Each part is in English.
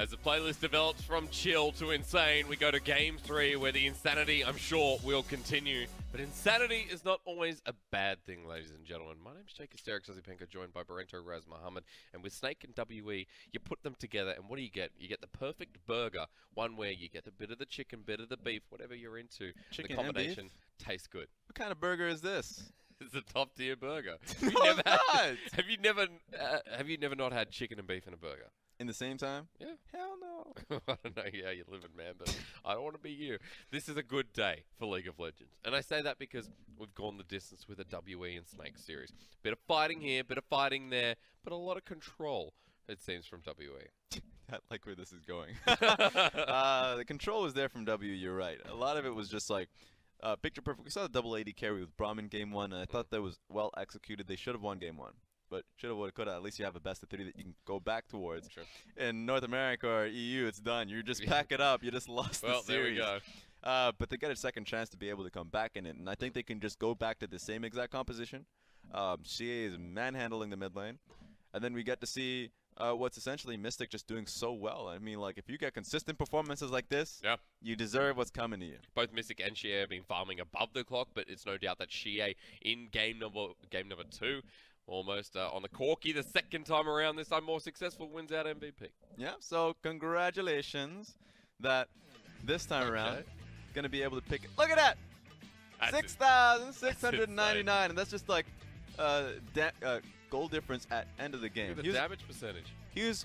As the playlist develops from chill to insane, we go to Game 3, where the insanity, I'm sure, will continue. But insanity is not always a bad thing, ladies and gentlemen. My name's Jake Hysteric Sozipenko, joined by Barento Raz Muhammad. And with Snake and WE, you put them together, and what do you get? You get the perfect burger, one where you get a bit of the chicken, bit of the beef, whatever you're into. Chicken the combination tastes good. What kind of burger is this? It's a top tier burger. Have you never Have you never not had chicken and beef in a burger? in the same time? Yeah. Hell no. I don't know how you're living, man, but I don't want to be you. This is a good day for League of Legends. And I say that because we've gone the distance with a WE and Snake series. Bit of fighting here, bit of fighting there, but a lot of control, it seems, from WE. I like where this is going. The control was there from W, you're right. A lot of it was just like, picture perfect. We saw the double AD carry with Brahmin game 1, and I thought that was well executed. They should have won game 1. But should have, would have, could have. At least you have a best of 3 that you can go back towards. Sure. In North America or EU, it's done. You just pack it up. You just lost the series. Well, there we go. But they get a second chance to be able to come back in it. And I think they can just go back to the same exact composition. CA is manhandling the mid lane. And then we get to see what's essentially Mystic just doing so well. I mean, like, if you get consistent performances like this, yeah, you deserve what's coming to you. Both Mystic and Shea have been farming above the clock, but it's no doubt that Shea in game number 2, almost on the Corky the second time around, this time more successful, wins out MVP. Yeah, so congratulations that this time around going to be able to pick it. Look at that! 6,699, and that's just like gold difference at end of the game. Look at the damage percentage. He was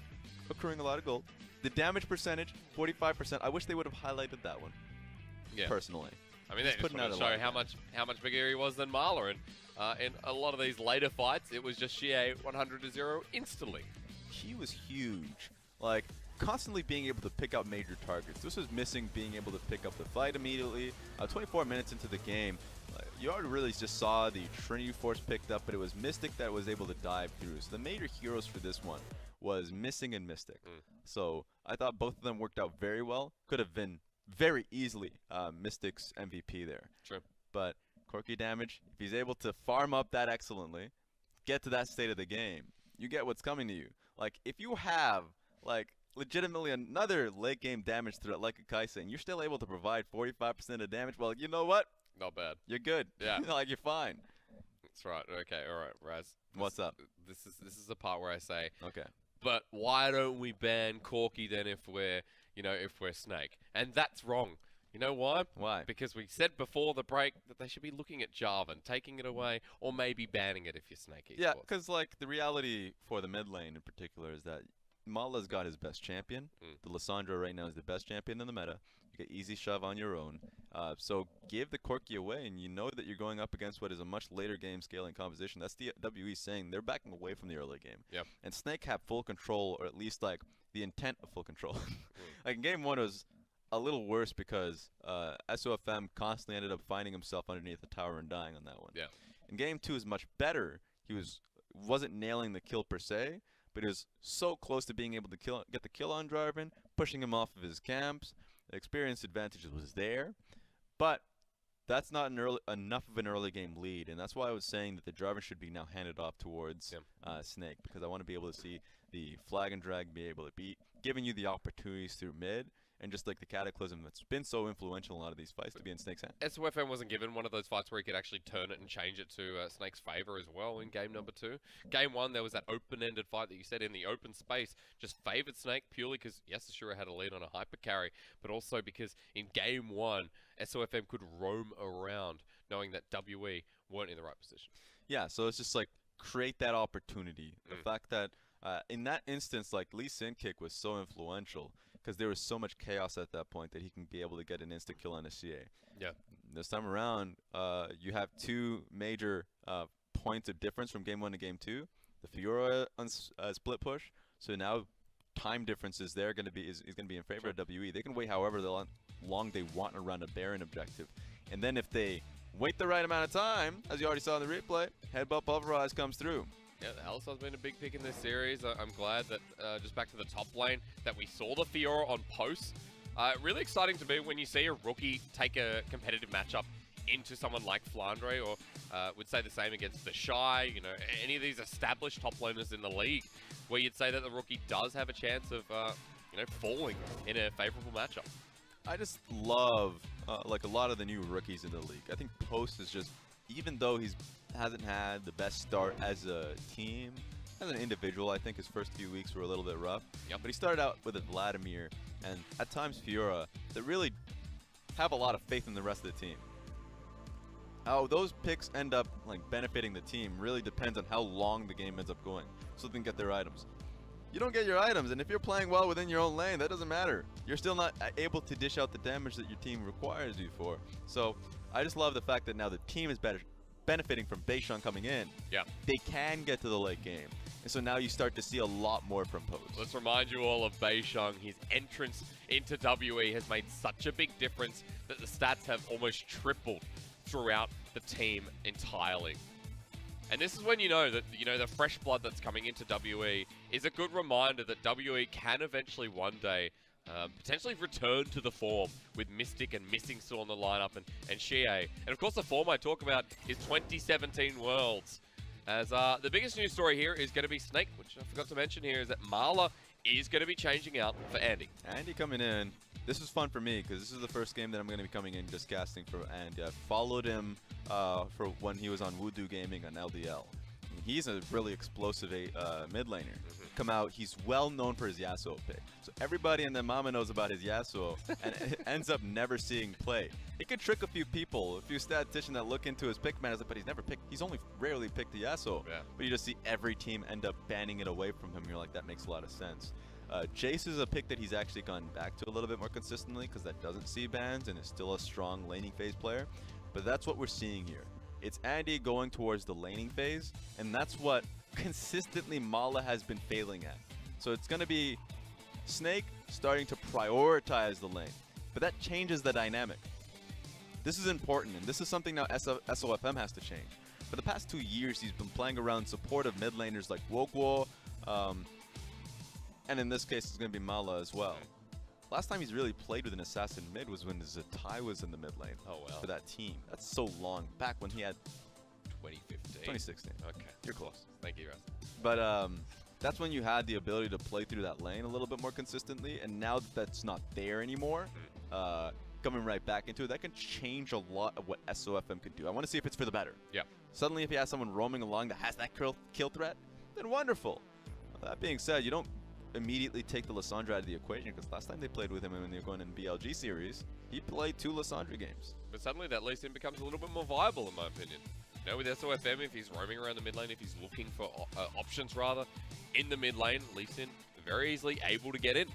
accruing a lot of gold. The damage percentage, 45%. I wish they would have highlighted that one. Yeah. Personally. I mean, they just wanted to show how much bigger he was than Marla, and in a lot of these later fights, it was just Shea 100-0 instantly. He was huge. Like, constantly being able to pick up major targets. This was missing being able to pick up the fight immediately. 24 minutes into the game, you already really just saw the Trinity Force picked up, but it was Mystic that was able to dive through. So the major heroes for this one was Missing and Mystic. So I thought both of them worked out very well. Could have been very easily Mystic's MVP there. True. But Corky damage, if he's able to farm up that excellently, get to that state of the game, you get what's coming to you. Like, if you have, like, legitimately another late game damage threat like a Kaisa, and you're still able to provide 45% of damage, well, you know what? Not bad. You're good. Yeah. Like, you're fine. That's right. Okay, all right, Raz. What's up? This is the part where I say, okay, but why don't we ban Corky then if we're Snake? And that's wrong. You know why? Why? Because we said before the break that they should be looking at Jarvan, taking it away, or maybe banning it if you're Snake Esports. Yeah, because, like, the reality for the mid lane in particular is that Mala's got his best champion. The Lissandra right now is the best champion in the meta. You get easy shove on your own. So give the Corky away, and you know that you're going up against what is a much later game scaling composition. That's the WE saying they're backing away from the early game. Yep. And Snake have full control, or at least, like, the intent of full control. Like, in game 1, it was a little worse because SOFM constantly ended up finding himself underneath the tower and dying on that one. Yeah. In game 2 is much better. He wasn't nailing the kill per se, but he was so close to being able to get the kill on Jarvan, pushing him off of his camps. The experience advantage was there, but that's not enough of an early game lead, and that's why I was saying that the Jarvan should be now handed off towards Snake, because I want to be able to see the flag and drag be able to beat, giving you the opportunities through mid, and just like the Cataclysm that's been so influential in a lot of these fights to be in Snake's hand. SOFM wasn't given one of those fights where he could actually turn it and change it to Snake's favor as well in game number 2. Game 1, there was that open-ended fight that you said in the open space, just favored Snake purely because, yes, Ashura had a lead on a hyper carry, but also because in game 1, SOFM could roam around knowing that WE weren't in the right position. Yeah, so it's just like create that opportunity. The fact that in that instance, like, Lee Sin kick was so influential because there was so much chaos at that point that he can be able to get an insta kill on a CA. Yeah. This time around, you have 2 major points of difference from game 1 to game 2. The Fiora split push. So now time difference is there going to be is going to be in favor of WE. They can wait however long they want around a Baron objective, and then if they wait the right amount of time, as you already saw in the replay, headbutt pulverize comes through. Yeah, the Alistar's been a big pick in this series. I'm glad that, just back to the top lane, that we saw the Fiora on post. Really exciting to me when you see a rookie take a competitive matchup into someone like Flandre, or would say the same against the Shy, you know, any of these established top laners in the league, where you'd say that the rookie does have a chance of, falling in a favorable matchup. I just love like a lot of the new rookies in the league. I think Post is just, even though he hasn't had the best start as a team, as an individual, I think his first few weeks were a little bit rough. Yep. But he started out with a Vladimir and at times Fiora that really have a lot of faith in the rest of the team. How those picks end up like benefiting the team really depends on how long the game ends up going, so they can get their items. You don't get your items, and if you're playing well within your own lane, that doesn't matter. You're still not able to dish out the damage that your team requires you for. So I just love the fact that now the team is benefiting from Beishang coming in. Yeah. They can get to the late game. And so now you start to see a lot more from Post. Let's remind you all of Beishang. His entrance into WE has made such a big difference that the stats have almost tripled throughout the team entirely. And this is when you know that, the fresh blood that's coming into WE is a good reminder that WE can eventually one day potentially return to the form with Mystic and Missing still on the lineup and Xie. And of course the form I talk about is 2017 Worlds. As the biggest news story here is going to be Snake, which I forgot to mention here, is that Marla is going to be changing out for Andy. Andy coming in. This is fun for me because this is the first game that I'm going to be coming in just casting for Andy. I followed him for when he was on Voodoo Gaming on LPL. He's a really explosive mid laner. Come out, he's well known for his Yasuo pick. So everybody in the mama knows about his Yasuo and ends up never seeing play. It could trick a few people, a few statisticians that look into his pick managers, but he's only rarely picked the Yasuo. Yeah. But you just see every team end up banning it away from him. You're like, that makes a lot of sense. Jace is a pick that he's actually gone back to a little bit more consistently because that doesn't see bans and is still a strong laning phase player. But that's what we're seeing here. It's Andy going towards the laning phase, and that's what consistently Mala has been failing at. So it's going to be Snake starting to prioritize the lane, but that changes the dynamic. This is important, and this is something now SOFM has to change. For the past 2 years, he's been playing around supportive mid laners like Wokwo, and in this case, it's going to be Mala as well. Last time he's really played with an assassin mid was when Zatai was in the mid lane for that team. That's so long. Back when he had 2015. 2016. Okay. You're close. Thank you, Russ. But that's when you had the ability to play through that lane a little bit more consistently. And now that that's not there anymore, coming right back into it, that can change a lot of what SOFM can do. I want to see if it's for the better. Yeah. Suddenly, if you have someone roaming along that has that kill threat, then wonderful. That being said, you don't immediately take the Lissandra out of the equation because last time they played with him when they were going in BLG series, he played 2 Lissandra games. But suddenly that Lee Sin becomes a little bit more viable in my opinion. With SOFM, if he's roaming around the mid lane, if he's looking for options rather, in the mid lane, Lee Sin very easily able to get in.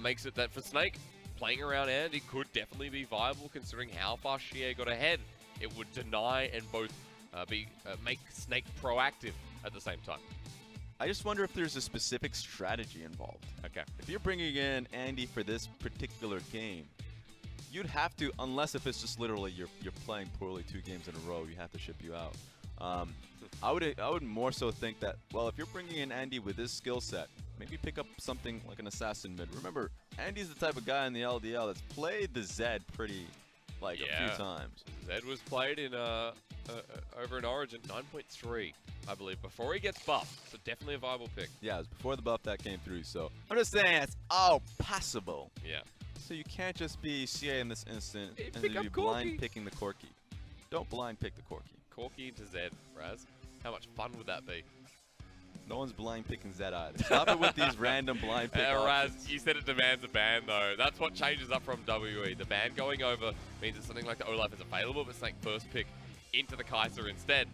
Makes it that for Snake, playing around Andy could definitely be viable considering how far Xie got ahead. It would deny and both make Snake proactive at the same time. I just wonder if there's a specific strategy involved. Okay. If you're bringing in Andy for this particular game, you'd have to, unless if it's just literally you're playing poorly 2 games in a row, you have to ship you out. I would more so think that, well, if you're bringing in Andy with this skill set, maybe pick up something like an assassin mid. Remember, Andy's the type of guy in the LDL that's played the Zed pretty, a few times. Zed was played in over in Origin 9.3, I believe, before he gets buffed. So definitely a viable pick. Yeah, it was before the buff that came through. So I'm just saying it's all possible. Yeah. So you can't just be CA in this instant and pick up be Corki. blind picking the Corki. Don't blind pick the Corki. Corki into Zed, Raz. How much fun would that be? No one's blind picking Zed either. Stop it with these random blind pick Raz, options. you said it demands a ban though. That's what changes up from WE. The ban going over means that something like the Olaf is available, but Snake first pick into the Kaiser instead.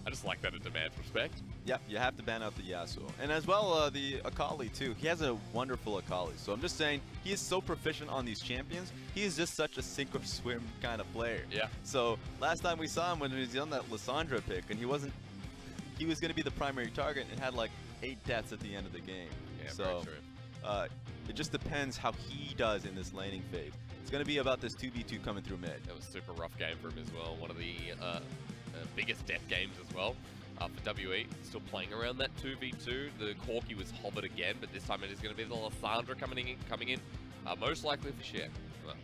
I just like that it demands respect. Yep, you have to ban out the Yasuo. And as well, the Akali too. He has a wonderful Akali. So I'm just saying, he is so proficient on these champions. He is just such a sink or swim kind of player. Yeah. So last time we saw him when he was on that Lissandra pick, and he was going to be the primary target and had like 8 deaths at the end of the game. Yeah, so, very true. It just depends how he does in this laning phase. It's going to be about this 2v2 coming through mid. It was a super rough game for him as well. One of the biggest death games as well for WE. Still playing around that 2v2. The Corki was hovered again, but this time it is going to be the Lissandra coming in. Most likely for Xie.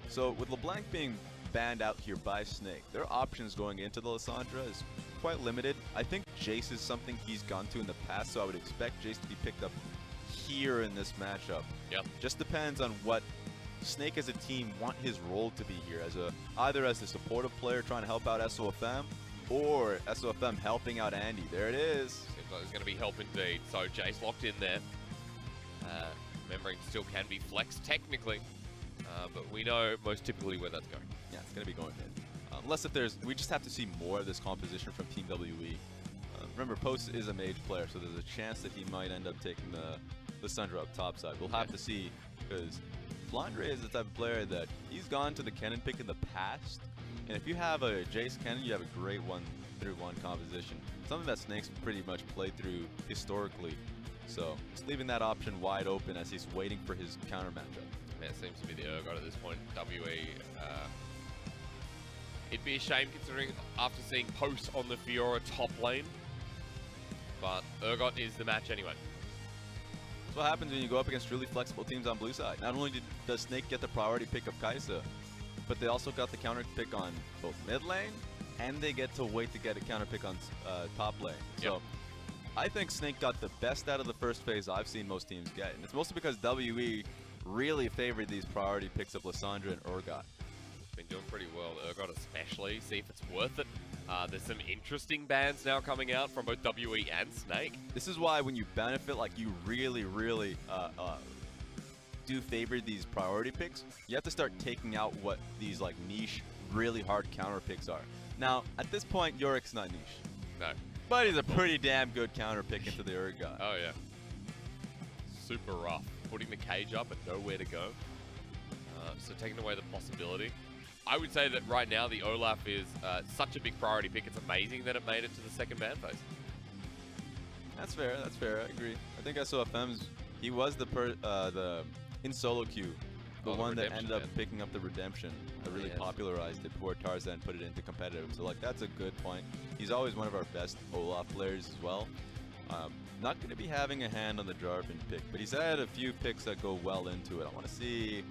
So with LeBlanc being banned out here by Snake, their options going into the Lissandra is quite limited. I think Jace is something he's gone to in the past, so I would expect Jace to be picked up here in this matchup. Yep. Just depends on what Snake as a team want his role to be here, as either as a supportive player trying to help out SOFM, or SOFM helping out Andy. There it is. Seems like there's going to be help indeed. So Jace locked in there. Remembering still can be flexed technically, but we know most typically where that's going. Yeah, it's going to be going mid. Unless if there's, we just have to see more of this composition from Team WE. Remember, Post is a mage player, so there's a chance that he might end up taking the Sundra up top side. We'll have to see, because Flandre is the type of player that he's gone to the Kennen pick in the past, and if you have a Jace Kennen, you have a great 1-3-1 composition. Something that Snake's pretty much played through historically. So, just leaving that option wide open as he's waiting for his counter matchup. Yeah, it seems to be the Urgot at this point. WE, it'd be a shame considering after seeing Post on the Fiora top lane, but Urgot is the match anyway. That's what happens when you go up against really flexible teams on blue side. Not only does Snake get the priority pick of Kai'Sa, but they also got the counter pick on both mid lane, and they get to wait to get a counter pick on top lane. So I think Snake got the best out of the first phase I've seen most teams get. And it's mostly because WE really favored these priority picks of Lissandra and Urgot. Been doing pretty well, Urgot especially. See if it's worth it. There's some interesting bans now coming out from both WE and Snake. This is why when you benefit, like you really do favor these priority picks, you have to start taking out what these like niche, really hard counter picks are. Now, at this point, Yorik's not niche. No. But he's a pretty damn good counter pick into the Urgot. Oh yeah. Super rough. Putting the cage up and nowhere to go. So taking away the possibility. I would say that right now the Olaf is such a big priority pick. It's amazing that it made it to the second ban phase. That's fair. That's fair. I agree. I think SOFM's he was the in solo queue, the one that ended up picking up the redemption, that really popularized it before Tarzan put it into competitive. So like that's a good point. He's always one of our best Olaf players as well. Not going to be having a hand on the Jarvan pick, but he's had a few picks that go well into it. I want to see.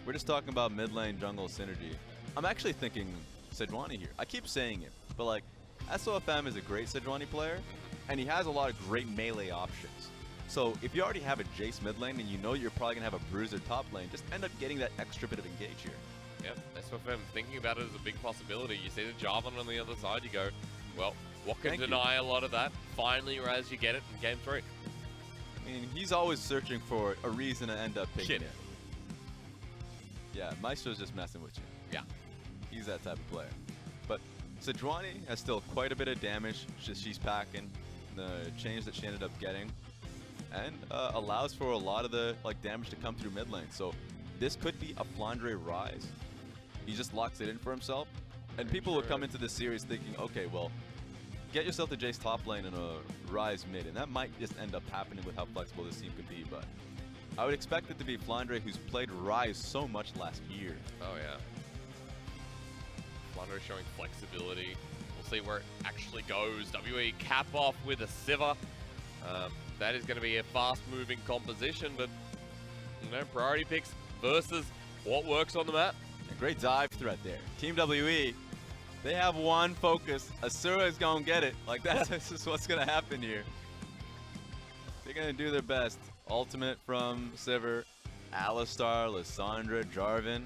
We're just talking about mid lane jungle synergy. I'm actually thinking Sejuani here. I keep saying it, but like SOFM is a great Sejuani player, and he has a lot of great melee options. So if you already have a Jace mid lane and you know you're probably gonna have a Bruiser top lane, just end up getting that extra bit of engage here. Yep, SOFM thinking about it as a big possibility. You see the Jarvan on the other side, you go, well, what can deny a lot of that? Finally, Raz, you get it in game 3. I mean, he's always searching for a reason to end up picking it. Yeah, Maestro's just messing with you. Yeah. He's that type of player. But Sejuani has still quite a bit of damage she's packing, the change that she ended up getting, and allows for a lot of the damage to come through mid lane. So this could be a Flandre Rise. He just locks it in for himself. And people will come into this series thinking, okay, well, get yourself to Jace top lane and a Rise mid, and that might just end up happening with how flexible this team could be, but I would expect it to be Flandre, who's played Rise so much last year. Oh yeah. Flandre showing flexibility. We'll see where it actually goes. WE cap off with a Sivir. That is going to be a fast-moving composition, but you know, priority picks versus what works on the map. A great dive threat there. Team WE, they have one focus. Asura is going to get it. Like that's just what's going to happen here. They're going to do their best. Ultimate from Sivir, Alistar, Lissandra, Jarvan.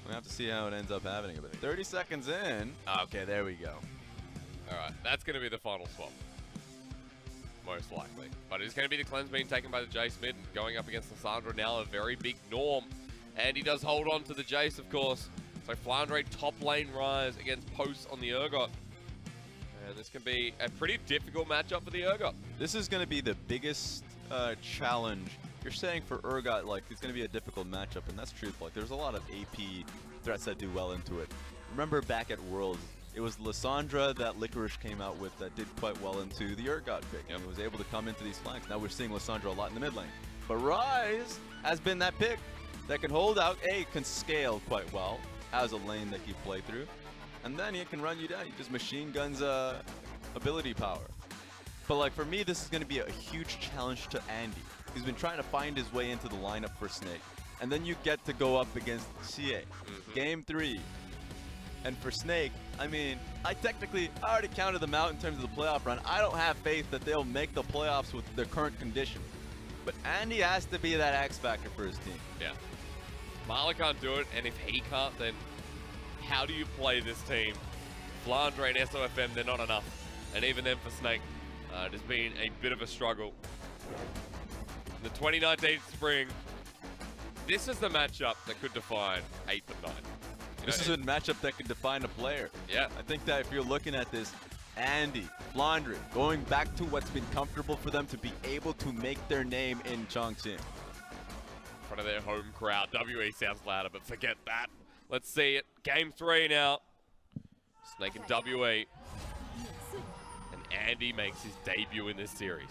We'll have to see how it ends up happening. But 30 seconds in. Okay, there we go. Alright, that's going to be the final swap. Most likely. But it's going to be the cleanse being taken by the Jace mid and going up against Lissandra now, a very big norm. And he does hold on to the Jace, of course. So Flandre top lane Rise against Post on the Urgot. And this can be a pretty difficult matchup for the Urgot. This is going to be the biggest challenge. You're saying for Urgot, like, it's going to be a difficult matchup, and that's truthful. Like, there's a lot of AP threats that do well into it. Remember back at Worlds, it was Lissandra that Licorice came out with that did quite well into the Urgot pick, and was able to come into these flanks. Now we're seeing Lissandra a lot in the mid lane. But Rise has been that pick that can hold out, can scale quite well, has a lane that he play through, and then he can run you down. He just machine guns ability power. But like for me, this is going to be a huge challenge to Andy. He's been trying to find his way into the lineup for Snake. And then you get to go up against CA. Game 3. And for Snake, I mean, I already counted them out in terms of the playoff run. I don't have faith that they'll make the playoffs with their current condition. But Andy has to be that X factor for his team. Yeah. Marla can't do it, and if he can't, then how do you play this team? Flandre and SOFM, they're not enough. And even then for Snake, it has been a bit of a struggle. In the 2019 spring, this is the matchup that could define 8th and 9th. This is a matchup that could define a player. Yeah. I think that if you're looking at this, Andy, Flandre, going back to what's been comfortable for them to be able to make their name in Chongqing. In front of their home crowd. WE sounds louder, but forget that. Let's see it. Game 3 now. Snake and WE. And Andy makes his debut in this series.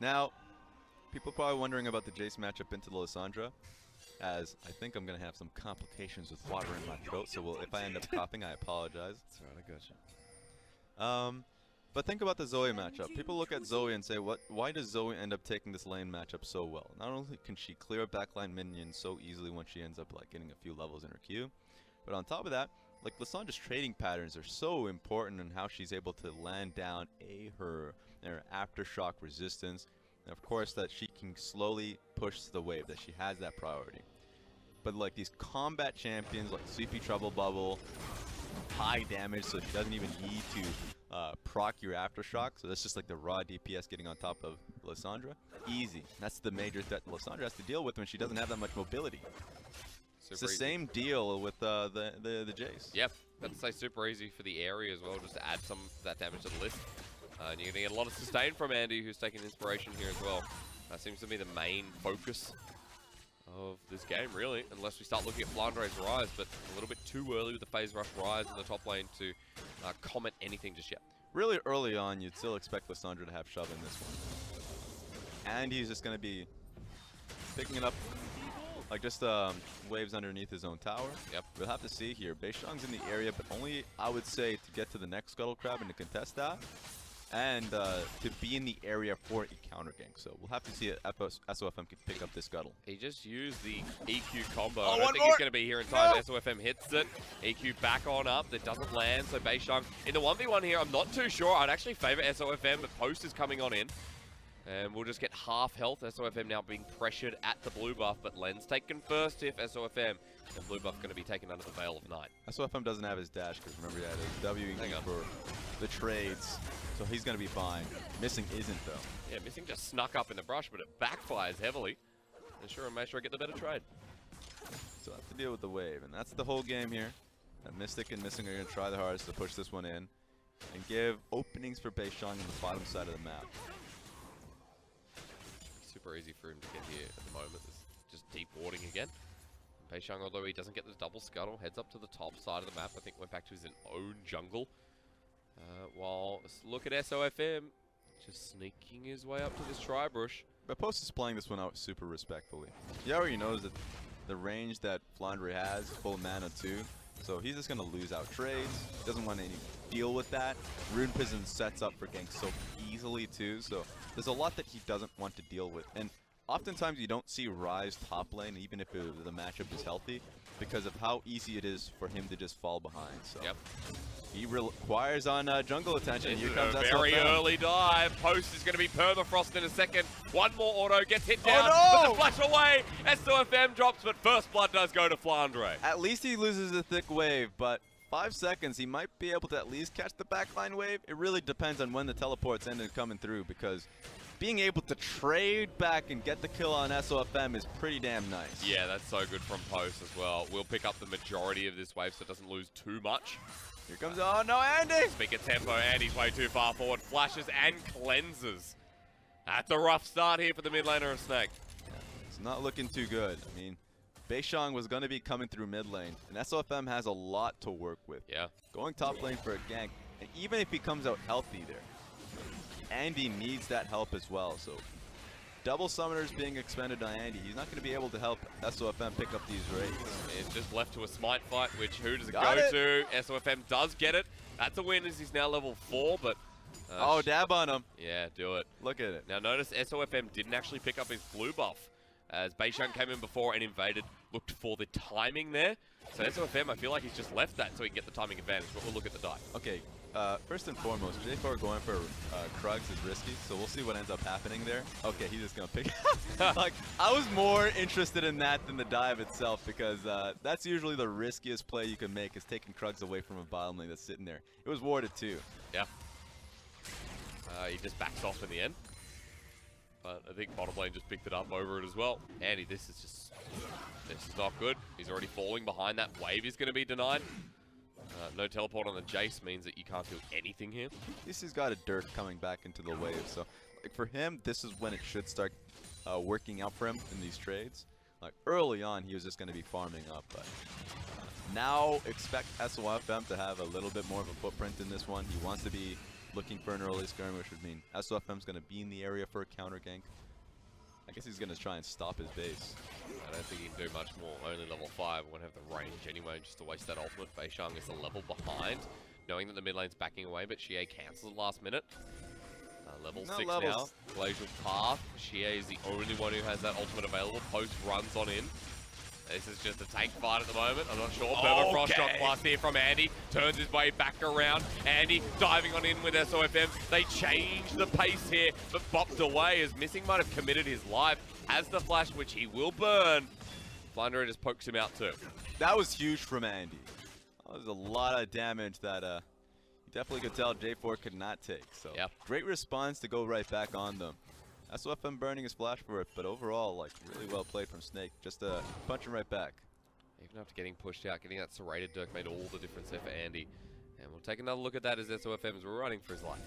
Now, people are probably wondering about the Jace matchup into the Lissandra, as I think I'm going to have some complications with water in my throat, so if I end up coughing, I apologize. That's right, I gotcha. But think about the Zoe matchup. People look at Zoe and say, why does Zoe end up taking this lane matchup so well? Not only can she clear a backline minion so easily when she ends up like getting a few levels in her queue, but on top of that, like Lissandra's trading patterns are so important in how she's able to land down her aftershock resistance, and of course that she can slowly push the wave, that she has that priority. But like these combat champions like CP Trouble Bubble, high damage, so she doesn't even need to proc your aftershock, so that's just like the raw DPS getting on top of Lissandra. Easy. That's the major threat Lissandra has to deal with when she doesn't have that much mobility. It's the same deal with the Jace. Yep, let's say super easy for the area as well, just to add some of that damage to the list. And you're going to get a lot of sustain from Andy, who's taking inspiration here as well. That seems to be the main focus of this game, really, unless we start looking at Flandre's Rise, but a little bit too early with the Phase Rush Rise in the top lane to comment anything just yet. Really early on, you'd still expect Lissandra to have shove in this one. And he's just going to be picking it up like just waves underneath his own tower. Yep. We'll have to see here. Beishang's in the area, but only, I would say, to get to the next Scuttle Crab and to contest that. And to be in the area for a counter gank. So we'll have to see if SOFM can pick up this Scuttle. He just used the EQ combo. I don't think he's going to be here in time. No. SOFM hits it. EQ back on up. That doesn't land. So Beishang in the 1v1 here. I'm not too sure. I'd actually favor SOFM, but Post is coming on in. And we'll just get half health. SOFM now being pressured at the blue buff, but Len's taken first if SOFM. And blue buff going to be taken under the Veil of Night. SOFM doesn't have his dash, because remember he had his WE for the trades. So he's going to be fine. Missing isn't, though. Yeah, Missing just snuck up in the brush, but it backfires heavily. And sure, make sure I get the better trade. So I have to deal with the wave, and that's the whole game here. And Mystic and Missing are going to try the hardest to push this one in and give openings for Beishang on the bottom side of the map. Super easy for him to get here at the moment. It's just deep warding again. Beishang, although he doesn't get the double scuttle, heads up to the top side of the map. I think went back to his own jungle. While look at SOFM, just sneaking his way up to this tri-brush. But Post is playing this one out super respectfully. He already knows that the range that Flandre has, full mana too. So he's just going to lose out trades. Doesn't want to deal with that. Rune Prison sets up for ganks so easily too. So there's a lot that he doesn't want to deal with. And oftentimes you don't see Rise top lane, even if the matchup is healthy, because of how easy it is for him to just fall behind. So yep. He requires on jungle attention. Here comes a very early dive. Post is going to be permafrost in a second. One more auto gets hit down. Oh no! But the flash away. SOFM drops, but first blood does go to Flandre. At least he loses a thick wave, but 5 seconds, he might be able to at least catch the backline wave. It really depends on when the teleports end up coming through, because being able to trade back and get the kill on SOFM is pretty damn nice. Yeah, that's so good from Post as well. We'll pick up the majority of this wave so it doesn't lose too much. Here comes, oh no, Andy! Speak of tempo, Andy's way too far forward. Flashes and cleanses. That's a rough start here for the mid laner of Snake. Yeah, it's not looking too good. I mean, Beishang was going to be coming through mid lane, and SOFM has a lot to work with. Yeah. Going top lane for a gank, and even if he comes out healthy there, Andy needs that help as well. So double summoners being expended on Andy, he's not going to be able to help SOFM pick up these raids. It's just left to a smite fight, which who does it go to? SOFM does get it. That's a win as he's now level 4, but Oh, dab on him. Yeah, do it. Look at it. Now notice SOFM didn't actually pick up his blue buff as Beishang came in before and invaded, looked for the timing there. So SOFM, I feel like he's just left that so he can get the timing advantage, but we'll look at the die. Okay, first and foremost, J4 going for Krugs is risky, so we'll see what ends up happening there. Okay, he's just gonna pick. Like, I was more interested in that than the dive itself because that's usually the riskiest play you can make is taking Krugs away from a bottom lane that's sitting there. It was warded too. Yeah. He just backs off in the end. But I think bottom lane just picked it up over it as well. Andy, this is not good. He's already falling behind. That wave is going to be denied. No teleport on the Jace means that you can't do anything here. At least he's got a Dirk coming back into the wave, so like for him, this is when it should start working out for him in these trades. Like early on, he was just going to be farming up, but now expect SOFM to have a little bit more of a footprint in this one. He wants to be looking for an early skirmish, which would mean SOFM's going to be in the area for a counter gank. I guess he's going to try and stop his base. I don't think he can do much more. Only level 5 won't have the range anyway, just to waste that ultimate. Beishang is a level behind, knowing that the mid lane's backing away, but Xie cancels it last minute. Level 6 now. Glacial Path. Xie is the only one who has that ultimate available. Post runs on in. This is just a tank fight at the moment. I'm not sure. Permafrost shot plus here from Andy. Turns his way back around. Andy diving on in with SOFM. They change the pace here, but bopped away as Missing might have committed his life. Has the flash, which he will burn. Flounder just pokes him out too. That was huge from Andy. That was a lot of damage that you definitely could tell J4 could not take. So great response to go right back on them. SOFM burning his flash for it, but overall, like, really well played from Snake. Just punching right back. Even after getting pushed out, getting that serrated Dirk made all the difference there for Andy. And we'll take another look at that as SOFM is running for his life.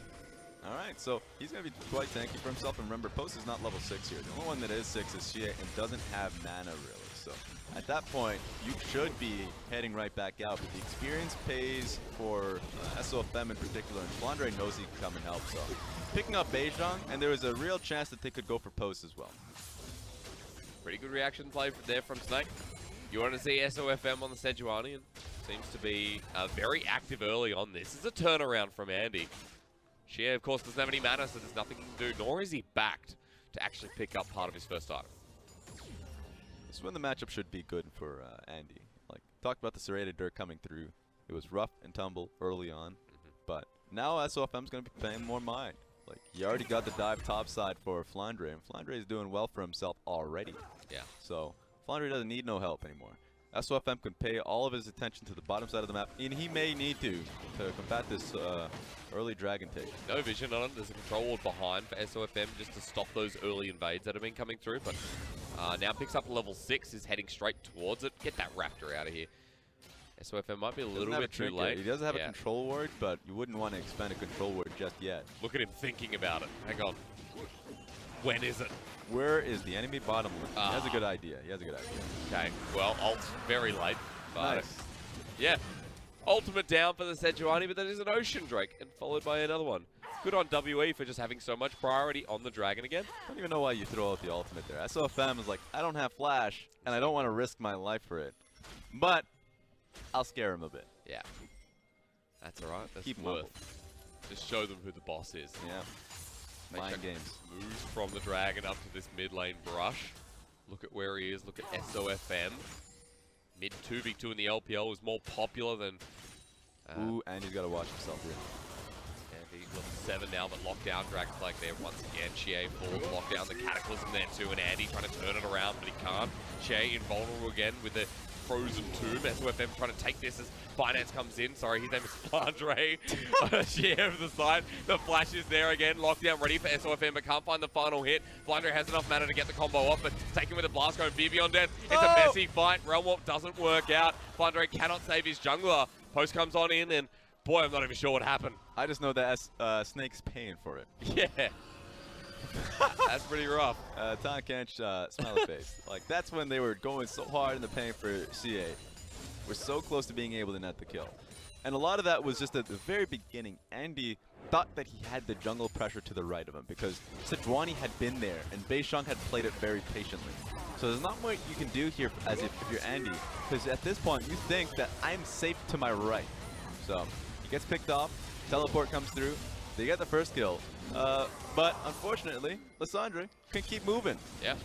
Alright, so he's going to be quite tanky for himself. And remember, Post is not level 6 here. The only one that is 6 is Xie and doesn't have mana, really. So at that point, you should be heading right back out. But the experience pays for SOFM in particular, and Flandre knows he can come and help. So picking up Beijing, and there was a real chance that they could go for Post as well. Pretty good reaction play there from Snake. You want to see SOFM on the Sejuani, and seems to be very active early on this. It's a turnaround from Andy. Xie, of course, doesn't have any mana, so there's nothing he can do, nor is he backed to actually pick up part of his first item. This is when the matchup should be good for Andy. Like, talked about the serrated Dirk coming through. It was rough and tumble early on, but now SOFM's going to be paying more mind. Like, he already got the dive topside for Flandre, and Flandre is doing well for himself already. Yeah. So, Flandre doesn't need no help anymore. SOFM can pay all of his attention to the bottom side of the map, and he may need to combat this early dragon take. No vision on him. There's a control ward behind for SOFM just to stop those early invades that have been coming through, but now picks up level 6, is heading straight towards it. Get that Raptor out of here. SOFM might be a little bit too late. He doesn't have a control ward, but you wouldn't want to expend a control ward just yet. Look at him thinking about it. Hang on. When is it? Where is the enemy bottom lane? He has a good idea. He has a good idea. Okay, well, ult's very late. But Nice. Yeah. Ultimate down for the Sejuani, but that is an Ocean Drake, and followed by another one. Good on WE for just having so much priority on the Dragon again. I don't even know why you throw out the ultimate there. SOFM is like, I don't have flash, and I don't want to risk my life for it. But I'll scare him a bit. Yeah. That's alright. That's Keep him worth. humble. Just show them who the boss is. Yeah. Mind games. Moves from the Dragon up to this mid lane brush. Look at where he is. Look at SOFM. Mid 2v2 in the LPL is more popular than... Ooh, and he's got to watch himself here. Andy, level 7 now, but lockdown Dragon's like there once again. Xie falls, lockdown, the Cataclysm there too, and Andy trying to turn it around, but he can't. Xie invulnerable again with the Frozen Tomb. SOFM trying to take this as Finance comes in. Sorry, his name is Flandre. Xie over the side. The flash is there again. Lockdown ready for SOFM, but can't find the final hit. Flandre has enough mana to get the combo off, but taken with a blast going Vivian dead. It's a messy fight. Realm Warp doesn't work out. Flandre cannot save his jungler. Post comes on in, and boy, I'm not even sure what happened. I just know that Snake's paying for it. Yeah. That's pretty rough. Tom Kench, smiley face. Like, that's when they were going so hard in the paint for CA. We're so close to being able to net the kill. And a lot of that was just at the very beginning. Andy thought that he had the jungle pressure to the right of him because Sejuani had been there and Beishang had played it very patiently. So there's not much you can do here as if you're Andy, because at this point you think that I'm safe to my right. So he gets picked off, teleport comes through, They get the first kill, but unfortunately, Lissandre can keep moving. Yeah.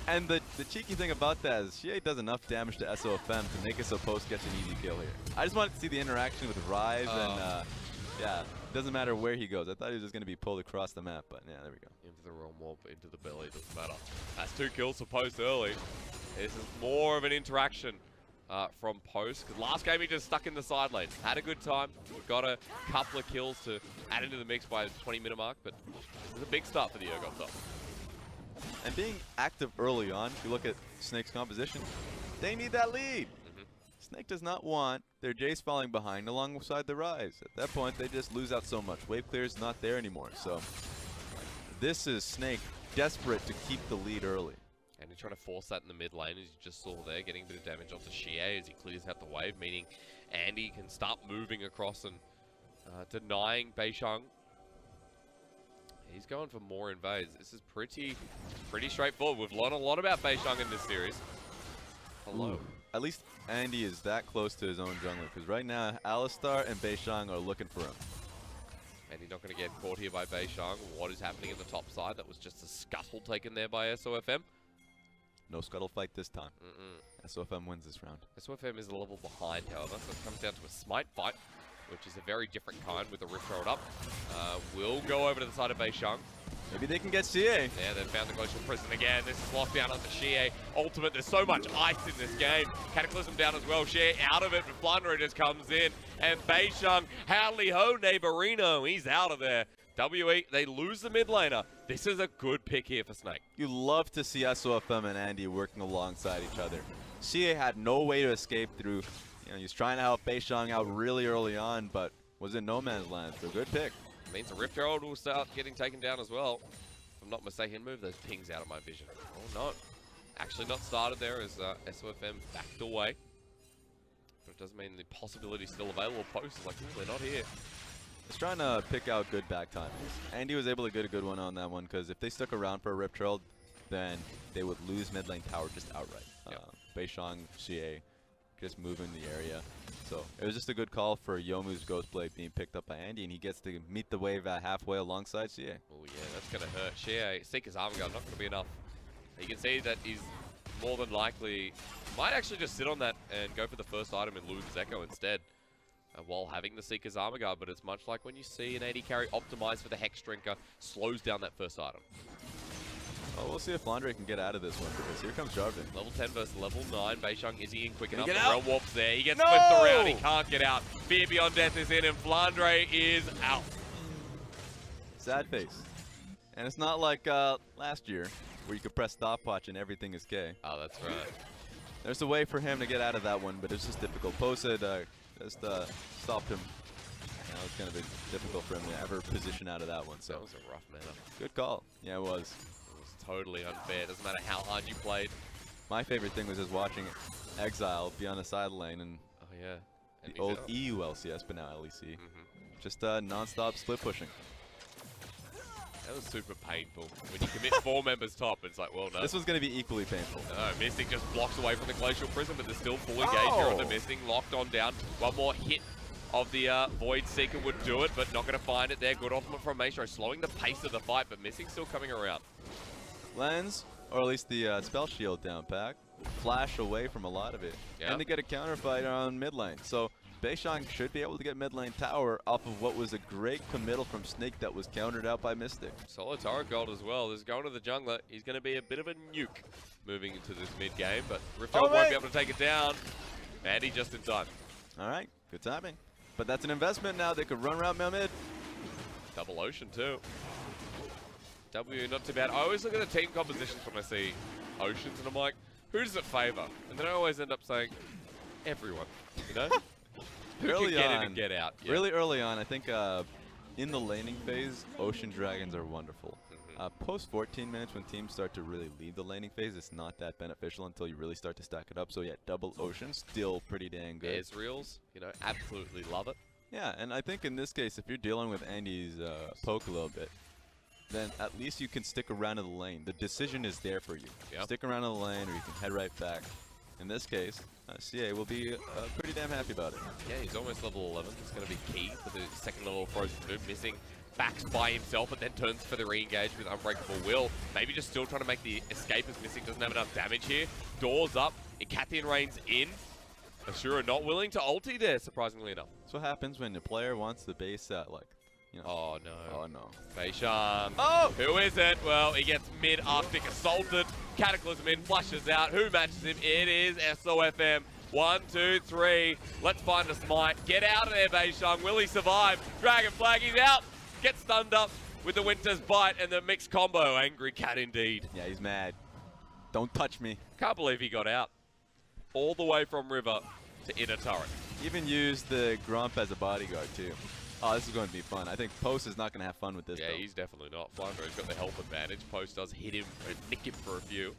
And the cheeky thing about that is CA does enough damage to SOFM to make it so Post gets an easy kill here. I just wanted to see the interaction with Rise, and yeah, it doesn't matter where he goes. I thought he was just going to be pulled across the map, but yeah, there we go. Into the realm warp, into the belly, doesn't matter. That's 2 kills for Post early. This is more of an interaction from Post. Because last game he just stuck in the side lane. Had a good time. Got a couple of kills to add into the mix by the 20-minute mark, but this is a big start for the Urgot top. And being active early on, if you look at Snake's composition, they need that lead. Snake does not want their Jace falling behind alongside the Rise. At that point, they just lose out so much. Wave clear is not there anymore. So this is Snake desperate to keep the lead early. And he's trying to force that in the mid lane, as you just saw there, getting a bit of damage onto Xie as he clears out the wave, meaning Andy can start moving across and denying Beishang. He's going for more invades. This is pretty straightforward. We've learned a lot about Beishang in this series. Hello. Ooh. At least Andy is that close to his own jungler, because right now Alistar and Beishang are looking for him. Andy not going to get caught here by Beishang. What is happening at the top side? That was just a scuttle taken there by SOFM. No scuttle fight this time. SOFM wins this round. SOFM is a level behind, however, so it comes down to a smite fight, which is a very different kind with the Rift rolled up. We'll go over to the side of Beishang. Maybe they can get CA. Yeah, they've found the Glacial Prison again. This is locked down on the Xie ultimate. There's so much ice in this game. Cataclysm down as well. Xie out of it, but Flandre just comes in. And Beishang, howdy ho, neighborino. He's out of there. WE, they lose the mid laner. This is a good pick here for Snake. You love to see SOFM and Andy working alongside each other. CA had no way to escape through. You know, he's trying to help Beishang out really early on, but was in no man's land. So good pick. Means the Rift Herald will start getting taken down as well. If I'm not mistaken, move those pings out of my vision. Oh no. Actually not started there as SOFM backed away. But it doesn't mean the possibility is still available. Post is like, ooh, they're not here. He's trying to pick out good back timings. Andy was able to get a good one on that one, because if they stuck around for a Rift Herald, then they would lose mid lane tower just outright. Yep. Beishang, CA, just moving the area. So it was just a good call for Youmuu's Ghostblade being picked up by Andy, and he gets to meet the wave at halfway alongside CA. Oh yeah, that's going to hurt. Xie, Seeker's Armor Guard, not going to be enough. You can see that he's more than likely, might actually just sit on that and go for the first item and lose his Echo instead. While having the Seeker's Armor Guard, but it's much like when you see an AD carry optimized for the Hex Drinker, slows down that first item. Oh, we'll see if Flandre can get out of this one, because here comes Jarvan. Level 10 versus level 9. Beishang, is he in quick enough? Get The out? Realm Warp's there. He gets flipped around. He can't get out. Fear Beyond Death is in, and Flandre is out. Sad face. And it's not like last year, where you could press stopwatch and everything is K. Oh, that's right. There's a way for him to get out of that one, but it's just difficult. Post had just stopped him. Now it's going to be difficult for him to ever position out of that one. So That was a rough mana. good call. Yeah, it was. It was totally unfair. Doesn't matter how hard you played. My favorite thing was just watching Exile be on the side lane and Oh, yeah. And the old EU LCS, but now LEC. Mm-hmm. Just non-stop split pushing. That was super painful. When you commit 4 members top, it's like, well, no. This was going to be equally painful. No, Mystic just blocks away from the Glacial Prison, but there's still full engage here on the Mystic. Locked on down. One more hit of the Void Seeker would do it, but not going to find it there. Good ultimate from Maestro, slowing the pace of the fight, but Mystic still coming around. Lens, or at least the spell shield down pack, flash away from a lot of it. Yeah. And they get a counter fight on mid lane. So Beishang should be able to get mid lane tower off of what was a great committal from Snake that was countered out by Mystic. Solid turret gold as well. There's going to the jungler. He's going to be a bit of a nuke moving into this mid game, but Rifthold won't be able to take it down. Andy just in time. All right, good timing. But that's an investment now. They could run around mid. Double Ocean too. W not too bad. I always look at the team compositions when I see Oceans and I'm like, who does it favor? And then I always end up saying, everyone, you know? Who Early can get in on, and get out? Yeah. Really early on, I think in the laning phase, Ocean Dragons are wonderful. Post 14 minutes, when teams start to really lead the laning phase, it's not that beneficial until you really start to stack it up. So yeah, double Ocean, still pretty dang good. Ezreal's, you know, absolutely love it. Yeah, and I think in this case, if you're dealing with Andy's poke a little bit, then at least you can stick around in the lane. The decision is there for you. Yep. Stick around in the lane, or you can head right back. In this case, CA will be pretty damn happy about it. Yeah, he's almost level 11. It's going to be key for the second level Frozen Food. Missing backs by himself, but then turns for the re-engage with Unbreakable Will. Maybe just still trying to make the escape as Missing doesn't have enough damage here. Doors up, Icathian Rain's in. Asura not willing to ulti there, surprisingly enough. That's what happens when the player wants the base at, like, you know. Oh, no. Oh, no. Beishang. Oh! Who is it? Well, he gets mid-Arctic assaulted. Cataclysm in, flushes out. Who matches him? It is SOFM. 1, 2, 3. Let's find a smite. Get out of there, Beishang. Will he survive? Dragon Flag, he's out. Gets stunned up with the Winter's Bite and the mixed combo. Angry cat indeed. Yeah, he's mad. Don't touch me. Can't believe he got out. All the way from River to inner turret. Even used the Grump as a bodyguard, too. Oh, this is going to be fun. I think Post is not going to have fun with this, Yeah, though. he's definitely not. Flandreau's got the health advantage. Post does hit him and nick him for a few.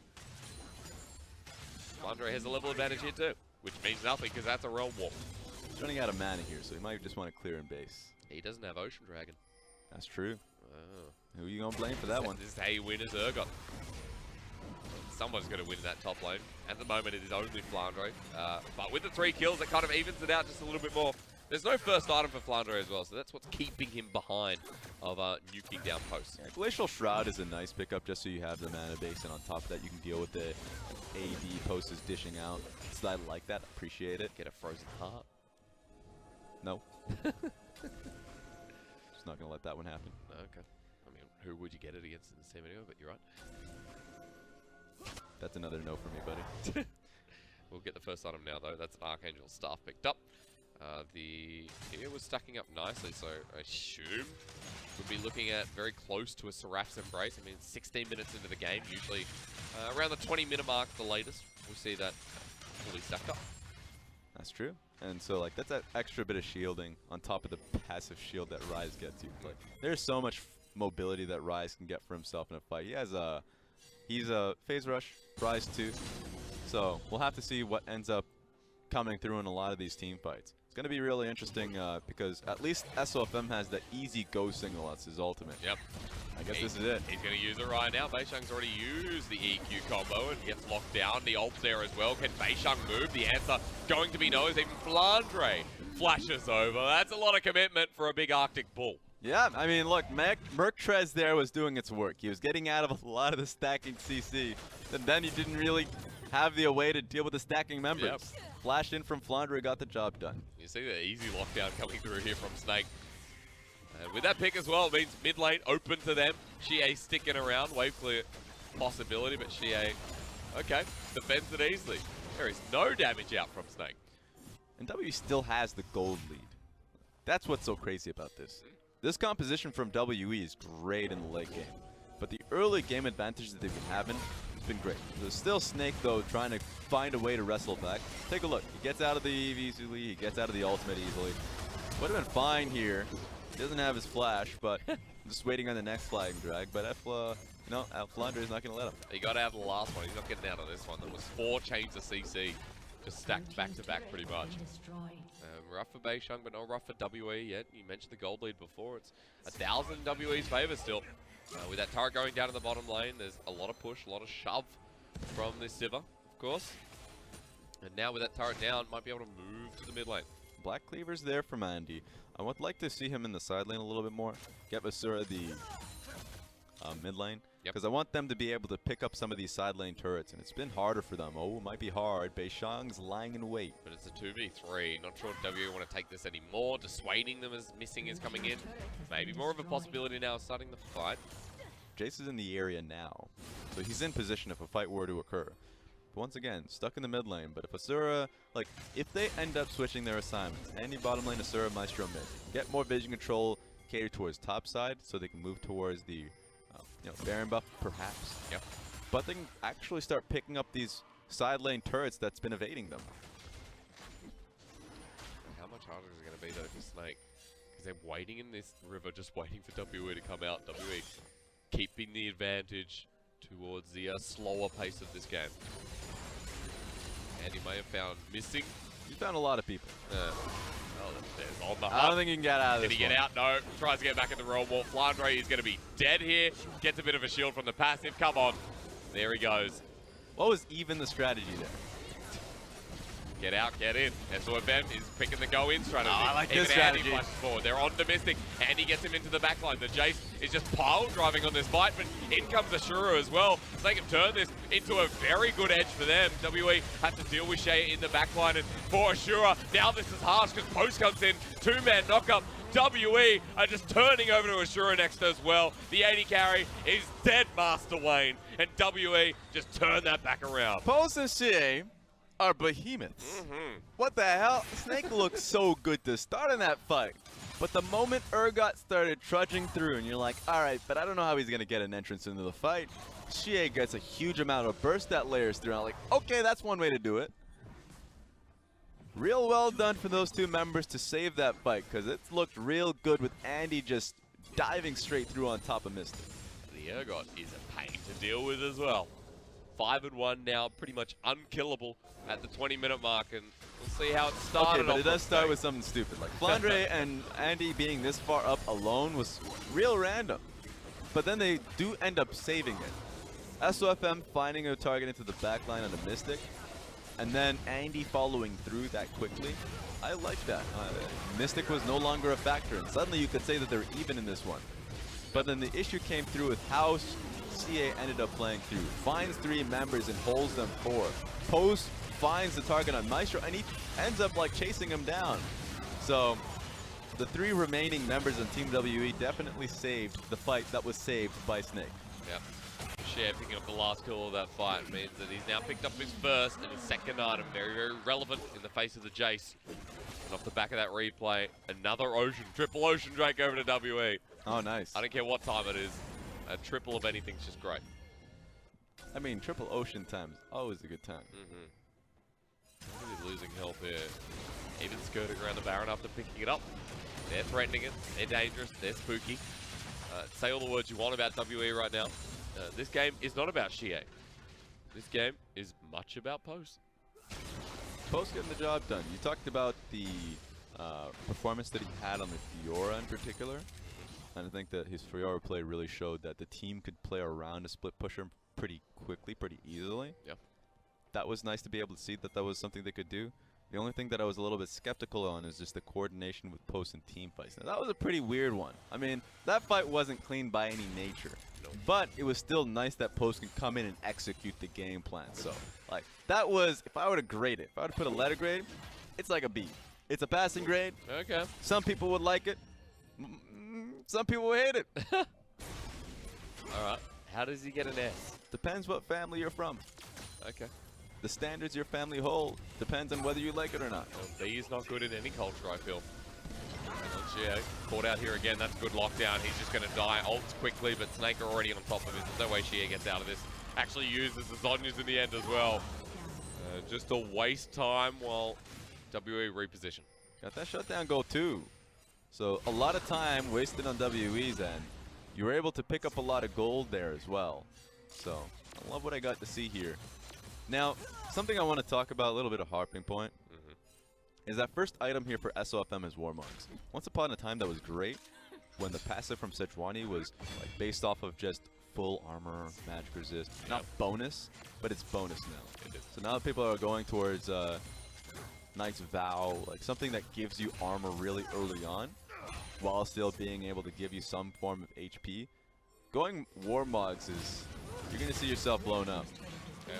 Flandreau has a level advantage here too, which means nothing because that's a realm walk. He's running out of mana here, so he might just want to clear in base. He doesn't have Ocean Dragon. That's true. Oh. Who are you going to blame for that one? This is how you win as Urgot. Someone's going to win that top lane. At the moment, it is only Flandreau. But with the 3 kills, it kind of evens it out just a little bit more. There's no first item for Flandreau as well, so that's what's keeping him behind of nuking down posts. Yeah, Glacial Shroud is a nice pickup just so you have the mana base, and on top of that, you can deal with the AD Post is dishing out. So I like that. Appreciate it. Get a Frozen Heart. No. Just not going to let that one happen. Okay. I mean, who would you get it against in the team anyway, but you're right. That's another no for me, buddy. We'll get the first item now, though. That's an Archangel Staff picked up. The gear was stacking up nicely, so I assume we'll be looking at very close to a Seraph's Embrace. I mean, 16 minutes into the game, usually around the 20-minute mark, the latest. We'll see that fully stacked up. That's true. And so, like, that's that extra bit of shielding on top of the passive shield that Ryze gets you. Like, there's so much mobility that Ryze can get for himself in a fight. He has he's a Phase Rush, Ryze 2. So, we'll have to see what ends up coming through in a lot of these team fights. It's going to be really interesting because at least SOFM has that easy go signal as his ultimate. Yep. I guess this is it. He's going to use it right now. Beishang's already used the EQ combo and gets locked down. The ult's there as well. Can Beishang move? The answer going to be no, as even Flandre flashes over. That's a lot of commitment for a big Arctic bull. Yeah, I mean, look, Merctrez there was doing its work. He was getting out of a lot of the stacking CC, and then he didn't really have the way to deal with the stacking members. Yep. Flashed in from Flandre, got the job done. You see the easy lockdown coming through here from Snake. And with that pick as well, it means mid lane open to them. Xie sticking around, wave clear possibility, but Xie, okay, defends it easily. There is no damage out from Snake. And W still has the gold lead. That's what's so crazy about this. This composition from WE is great in the late game, but the early game advantage that they've been having has been great. There's still Snake, though, trying to find a way to wrestle back. Take a look. He gets out of the Eve easily. He gets out of the ultimate easily. Would have been fine here. He doesn't have his flash, but just waiting on the next flying drag. But Flandre is not going to let him. He got out of the last one. He's not getting out of this one. There was 4 chains of CC, just stacked back to back pretty much. Rough for Beishang, but not rough for WE yet. You mentioned the gold lead before. It's 1,000 in WE's favor still. With that turret going down to the bottom lane, there's a lot of push, a lot of shove from this Sivir, of course. And now with that turret down, might be able to move to the mid lane. Black Cleaver's there from Andy. I would like to see him in the side lane a little bit more. Get Vasura the mid lane. Because I want them to be able to pick up some of these side lane turrets, and it's been harder for them. Oh, it might be hard. Beishang's lying in wait. But it's a 2v3. Not sure if WE want to take this anymore. Dissuading them as Missing is coming in. Maybe more of a possibility now starting the fight. Jace is in the area now, so he's in position if a fight were to occur. But once again, stuck in the mid lane. But if Asura, like, if they end up switching their assignments, Andy bottom lane, Asura, Maestro mid, get more vision control, cater towards top side, so they can move towards the Baron buff, perhaps. Yep. But they can actually start picking up these side lane turrets that's been evading them. How much harder is it going to be, though, for Snake? Because they're waiting in this river, just waiting for WE to come out. WE keeping the advantage towards the slower pace of this game. And he may have found Missing. You found a lot of people. There's on the I don't think you can get out of this. Did he get out? No. Tries to get back in the realm wall. Flandre is going to be dead here. Gets a bit of a shield from the passive. Come on. There he goes. What was even the strategy there? Get out, get in. SOFM is picking the go-in strategy. I like Even this Andy strategy. flashes forward. They're on to Mystic. Andy gets him into the backline. The Jace is just pile driving on this fight, but in comes Ashura as well. So they can turn this into a very good edge for them. WE have to deal with Shea in the backline, and for Ashura, now this is harsh because Post comes in. Two-man knockup. WE are just turning over to Ashura next as well. The 80 carry is dead, Master Wayne, and WE just turn that back around. Post and Shea are behemoths. What the hell? Snake looked so good to start in that fight. But the moment Urgot started trudging through, and you're like, all right, but I don't know how he's going to get an entrance into the fight. Shea gets a huge amount of burst that layers through. And I'm like, okay, that's one way to do it. Real well done for those two members to save that fight, because it looked real good with Andy just diving straight through on top of Mystic. The Urgot is a pain to deal with as well. 5-1 now, pretty much unkillable at the 20-minute mark, and we'll see how it started. Okay, but it does start with something stupid. Like Flandre and Andy being this far up alone was real random. But then they do end up saving it. SOFM finding a target into the backline on the Mystic, and then Andy following through that quickly. I like that. Mystic was no longer a factor, and suddenly you could say that they're even in this one. But then the issue came through with how CA ended up playing through. Finds 3 members and holds them 4. Post finds the target on Maestro, and he ends up like chasing him down. So the 3 remaining members on Team WE definitely saved the fight that was saved by Snake. Yep. Shea picking up the last kill of that fight means that he's now picked up his first and his second item. Very, very relevant in the face of the Jace. And off the back of that replay, another Ocean, triple Ocean Drake over to WE. Oh, nice. I don't care what time it is. A triple of anything's just great. I mean, triple Ocean times, always a good time. He's losing health here. Even skirting around the Baron after picking it up. They're threatening it. They're dangerous. They're spooky. Say all the words you want about WE right now. This game is not about Shea. This game is much about Post. Post getting the job done. You talked about the performance that he had on the Fiora in particular. And I think that his Fiora play really showed that the team could play around a split pusher pretty quickly, pretty easily. Yeah. That was nice to be able to see that that was something they could do. The only thing that I was a little bit skeptical on is just the coordination with Post and team fights. Now, that was a pretty weird one. I mean, that fight wasn't clean by any nature. But it was still nice that Post can come in and execute the game plan. So, like, that was, if I were to grade it, if I were to put a letter grade, it's like a B. It's a passing grade. Okay. Some people would like it. Some people will hate it. Alright. How does he get an S? Depends what family you're from. Okay. The standards your family hold depends on whether you like it or not. Well, B is not good in any culture, I feel. Yeah, caught out here again. That's a good lockdown. He's just going to die. Ults quickly, but Snake are already on top of it. There's no way Shea gets out of this. Actually uses the Zonyas in the end as well. Just to waste time while WE reposition. Got that shutdown goal too. So a lot of time wasted on WE's end. You were able to pick up a lot of gold there as well. So I love what I got to see here. Now, something I want to talk about, a little bit of harping point, is that first item here for SOFM is Warmogs. Once upon a time that was great when the passive from Sejuani was like based off of just full armor, magic resist. Not bonus, but it's bonus now. So now people are going towards Knight's Vow, like something that gives you armor really early on, while still being able to give you some form of HP. Going Warmogs is, you're going to see yourself blown up. Yeah.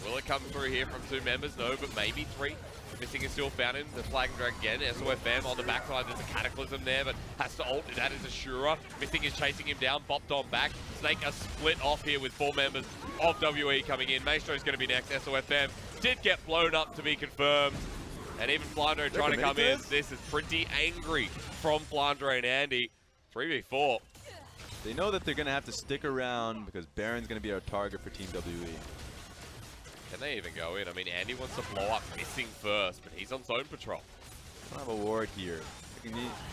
Will it come through here from 2 members? No, but maybe 3. Missing is still found him. The flag and drag again. SOFM on the backside. There's a Cataclysm there, but has to ult. That is Ashura. Missing is chasing him down. Bopped on back. Snake are split off here with 4 members of WE coming in. Maestro's going to be next. SOFM did get blown up to be confirmed. And even Flandre trying to come in. This is pretty angry from Flandre and Andy. 3v4. They know that they're going to have to stick around because Baron's going to be our target for Team WE. Can they even go in? I mean, Andy wants to blow up Missing first, but he's on zone patrol. I don't have a ward here.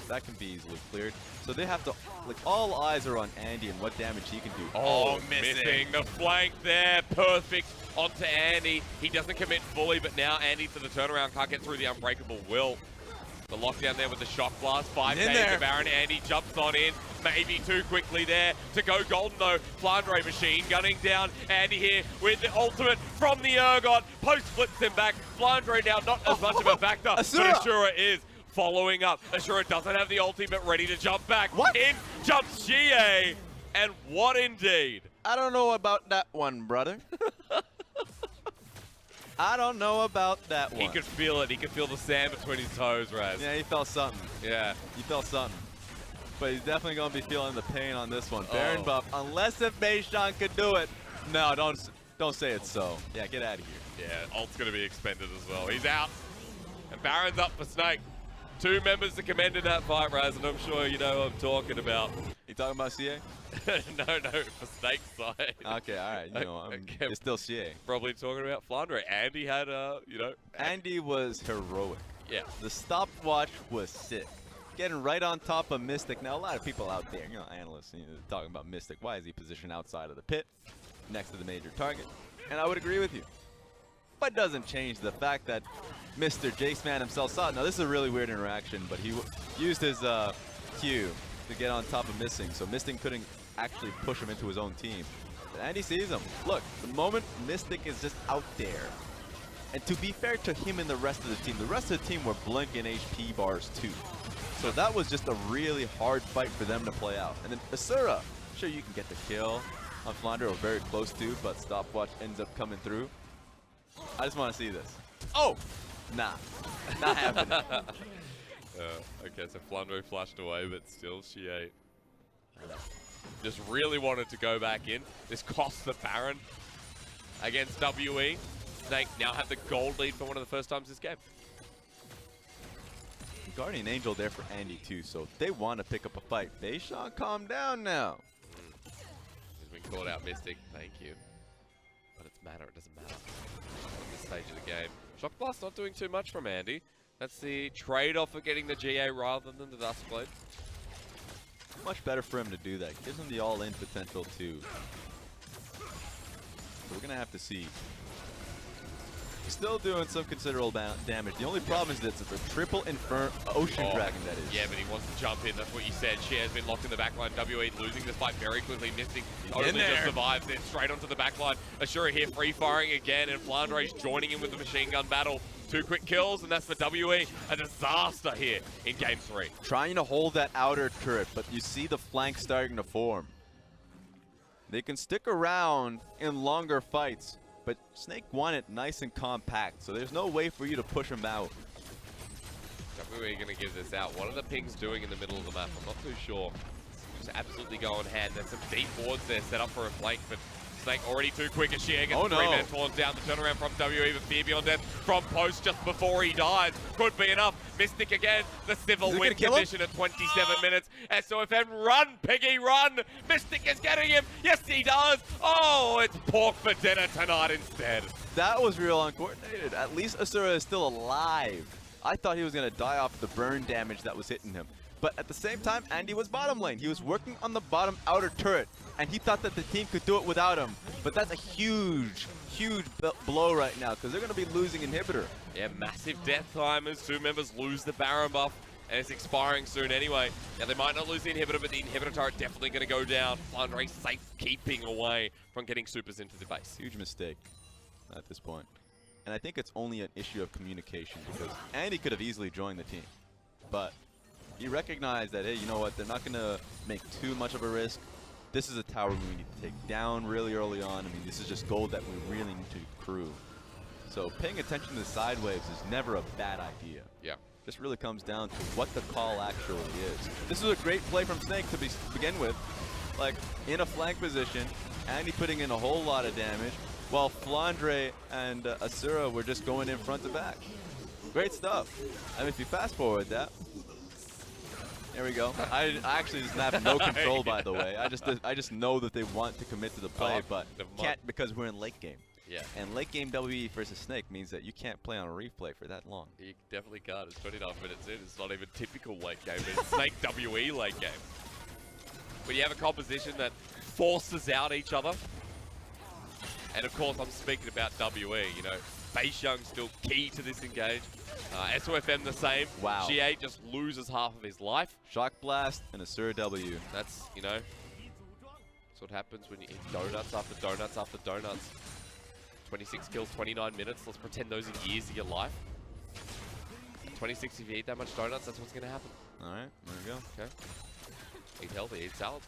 That can be easily cleared. So they have to, like, all eyes are on Andy and what damage he can do. Oh, missing the flank there. Perfect onto Andy. He doesn't commit fully, but now Andy for the turnaround can't get through the Unbreakable Will. The lockdown there with the shock blast. 5K In there. to Baron. Andy jumps on in. Maybe too quickly there to go golden though. Flandre machine gunning down. Andy here with the ultimate from the Urgot. Post flips him back. Flandre now not as much of a factor, Asura. but Asura is following up. Asura doesn't have the ulti, but ready to jump back. What? In jumps GA. And what indeed? I don't know about that one, brother. I don't know about that one. He could feel it. He could feel the sand between his toes, Raz. Yeah, he felt something. Yeah. He felt something. But he's definitely going to be feeling the pain on this one. Oh. Baron buff, unless if Beishan could do it. No, don't say it's so. Yeah, get out of here. Yeah, ult's going to be expended as well. He's out. And Baron's up for Snake. 2 members to commend in that fight, Raz, and I'm sure you know what I'm talking about. You talking about CA? no, for Snake's side. Okay, all right. You know, Okay. it's still CA. Probably talking about Flandre. Andy had, Andy was heroic. Yeah. The stopwatch was sick. Getting right on top of Mystic. Now, a lot of people out there, analysts, talking about Mystic. Why is he positioned outside of the pit, next to the major target? And I would agree with you. But doesn't change the fact that Mr. Jaceman himself saw it. Now, this is a really weird interaction, but he used his Q to get on top of Missing, so Missing couldn't actually push him into his own team. But Andy sees him. Look, the moment Mystic is just out there, and to be fair to him and the rest of the team were blinking HP bars too. So that was just a really hard fight for them to play out. And then Asura, sure you can get the kill on Flandre, or very close to, but stopwatch ends up coming through. I just want to see this. Oh! Nah. Not happening. Okay, so Flandre flashed away, but still she ate. Just really wanted to go back in. This cost the Baron against WE. Snake now have the gold lead for one of the first times this game. Guardian Angel there for Andy too, so they want to pick up a fight. Beishan, calm down now. He's been called out Mystic, thank you. But it doesn't matter at this stage of the game. Shock Blast not doing too much from Andy. That's the trade-off of getting the GA rather than the Duskblade. Much better for him to do that. Gives him the all-in potential too. So we're going to have to see. Still doing some considerable damage. The only problem is that it's a triple Ocean Dragon, that is. Yeah, but he wants to jump in. That's what you said. She has been locked in the backline. WE losing this fight very quickly. Mystic only just survives it straight onto the backline. Asura here free-firing again, and Flandre's joining in with the machine gun battle. 2 quick kills, and that's for WE. A disaster here in Game 3. Trying to hold that outer turret, but you see the flank starting to form. They can stick around in longer fights, but Snake won it nice and compact, so there's no way for you to push him out. WE going to give this out. What are the pings doing in the middle of the map? I'm not too sure. Just absolutely going hand. There's some deep boards there set up for a flank, but Snake already too quick as she gets 3-man taunt down. The turnaround from WE, but Fear Beyond Death from Post just before he dies. Could be enough. Mystic again. The civil win condition at 27 minutes. SOFM, run, Piggy, run! Mystic is getting him. Yes, he does. Oh, it's pork for dinner tonight instead. That was real uncoordinated. At least Asura is still alive. I thought he was going to die off the burn damage that was hitting him. But at the same time, Andy was bottom lane. He was working on the bottom outer turret, and he thought that the team could do it without him. But that's a huge, huge blow right now, because they're going to be losing Inhibitor. Yeah, massive death time as 2 members lose the Baron buff, and it's expiring soon anyway. Now, they might not lose the Inhibitor, but the Inhibitor turret definitely going to go down. Flandre safe keeping away from getting supers into the base. Huge mistake at this point. And I think it's only an issue of communication, because Andy could have easily joined the team. But he recognized that, hey, you know what, they're not going to make too much of a risk. This is a tower we need to take down really early on. I mean, this is just gold that we really need to accrue. So paying attention to the side waves is never a bad idea. Yeah. Just really comes down to what the call actually is. This is a great play from Snake to begin with. Like, in a flank position, Andy putting in a whole lot of damage, while Flandre and Asura were just going in front to back. Great stuff. I mean, if you fast forward that, there we go. I actually just have no control, by the way. I just know that they want to commit to the play, but can't because we're in late game. Yeah. And late game WE versus Snake means that you can't play on a replay for that long. You definitely can't. It's 29 minutes in. It's not even typical late game. It's Snake WE late game. When you have a composition that forces out each other, And of course, I'm speaking about WE. You know, Beisheng's still key to this engage. SOFM the same. Wow. G8 just loses half of his life. Shock Blast and a Sur W. That's, you know, that's what happens when you eat donuts after donuts after donuts. 26 kills, 29 minutes. Let's pretend those are years of your life. 26, if you eat that much donuts, that's what's going to happen. All right, there we go. Okay. Eat healthy, eat salad.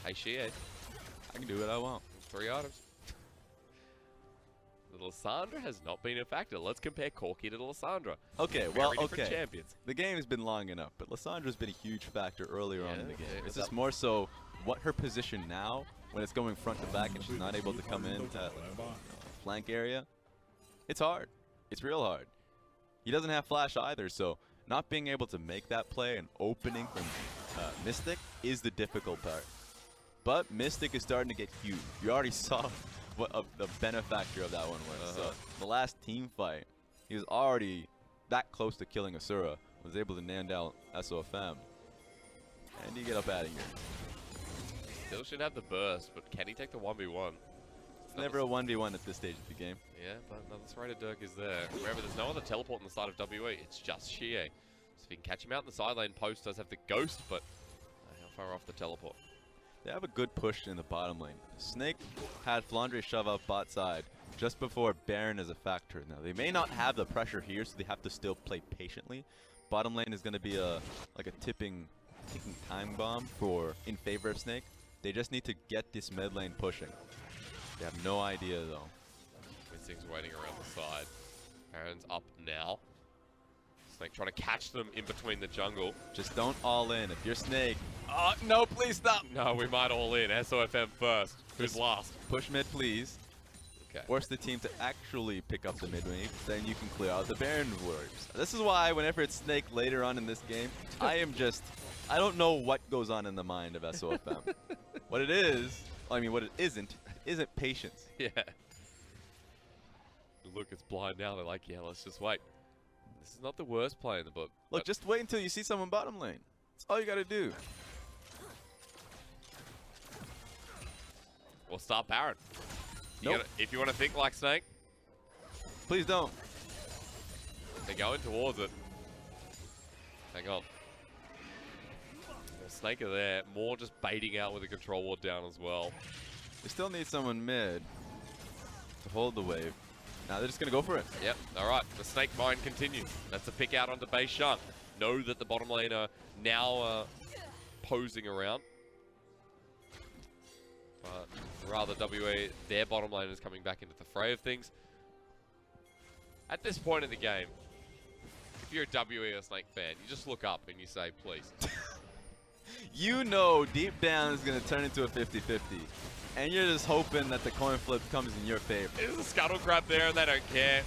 Hey, G8. I can do what I want. 3 items. The Lissandra has not been a factor. Let's compare Corki to the Lissandra. Okay, Very well, different okay. champions. The game has been long enough, but Lissandra's been a huge factor earlier on in the game. Yeah, It's just more so what her position now, when it's going front to back and she's not able to come in to flank area. It's hard. It's real hard. He doesn't have flash either, so not being able to make that play and opening from Mystic is the difficult part. But Mystic is starting to get huge. You already saw what the benefactor of that one was. So the last team fight, he was already that close to killing Asura. Was able to nail down SOFM. And he get up out of here. Still should have the burst, but can he take the 1v1? It's never a 1v1 at this stage of the game. Yeah, but another Spider Dirk is there. Remember, there's no other teleport on the side of WE. It's just Shie. So if he can catch him out in the side lane, Post does have the ghost, but how far off the teleport? They have a good push in the bottom lane. Snake had Flandre shove up bot side just before Baron is a factor. Now, they may not have the pressure here, so they have to still play patiently. Bottom lane is going to be like a ticking time bomb in favor of Snake. They just need to get this mid lane pushing. They have no idea, though. Missing's waiting around the side. Baron's up now. Snake trying to catch them in between the jungle. Just don't all in. If you're Snake... Oh, no, please stop! No, we might all in. SOFM first. Who's last? Push mid, please. Okay. Force the team to actually pick up the mid wave, then you can clear out the Baron wards. This is why whenever it's Snake later on in this game, I don't know what goes on in the mind of SOFM. What it is, I mean what it isn't patience. Yeah. Look, it's blind now. They're like, yeah, let's just wait. This is not the worst play in the book. Look, just wait until you see someone bottom lane. That's all you gotta do. Or start Baron. Nope. If you want to think like Snake, Please don't. they're going towards it. Hang on. Well, Snake are there. More just baiting out with the control ward down as well. They still need someone mid to hold the wave. Now they're just gonna go for it. Yep, alright. The Snake mine continues. That's a pick out onto Beisheng. Know that the bottom lane are now posing around. But rather WA, their bottom lane is coming back into the fray of things. At this point in the game, if you're a WE or Snake fan, you just look up and you say, please. You know deep down it's gonna turn into a 50-50. And you're just hoping that the coin flip comes in your favor. There's a scuttle grab there and they don't care.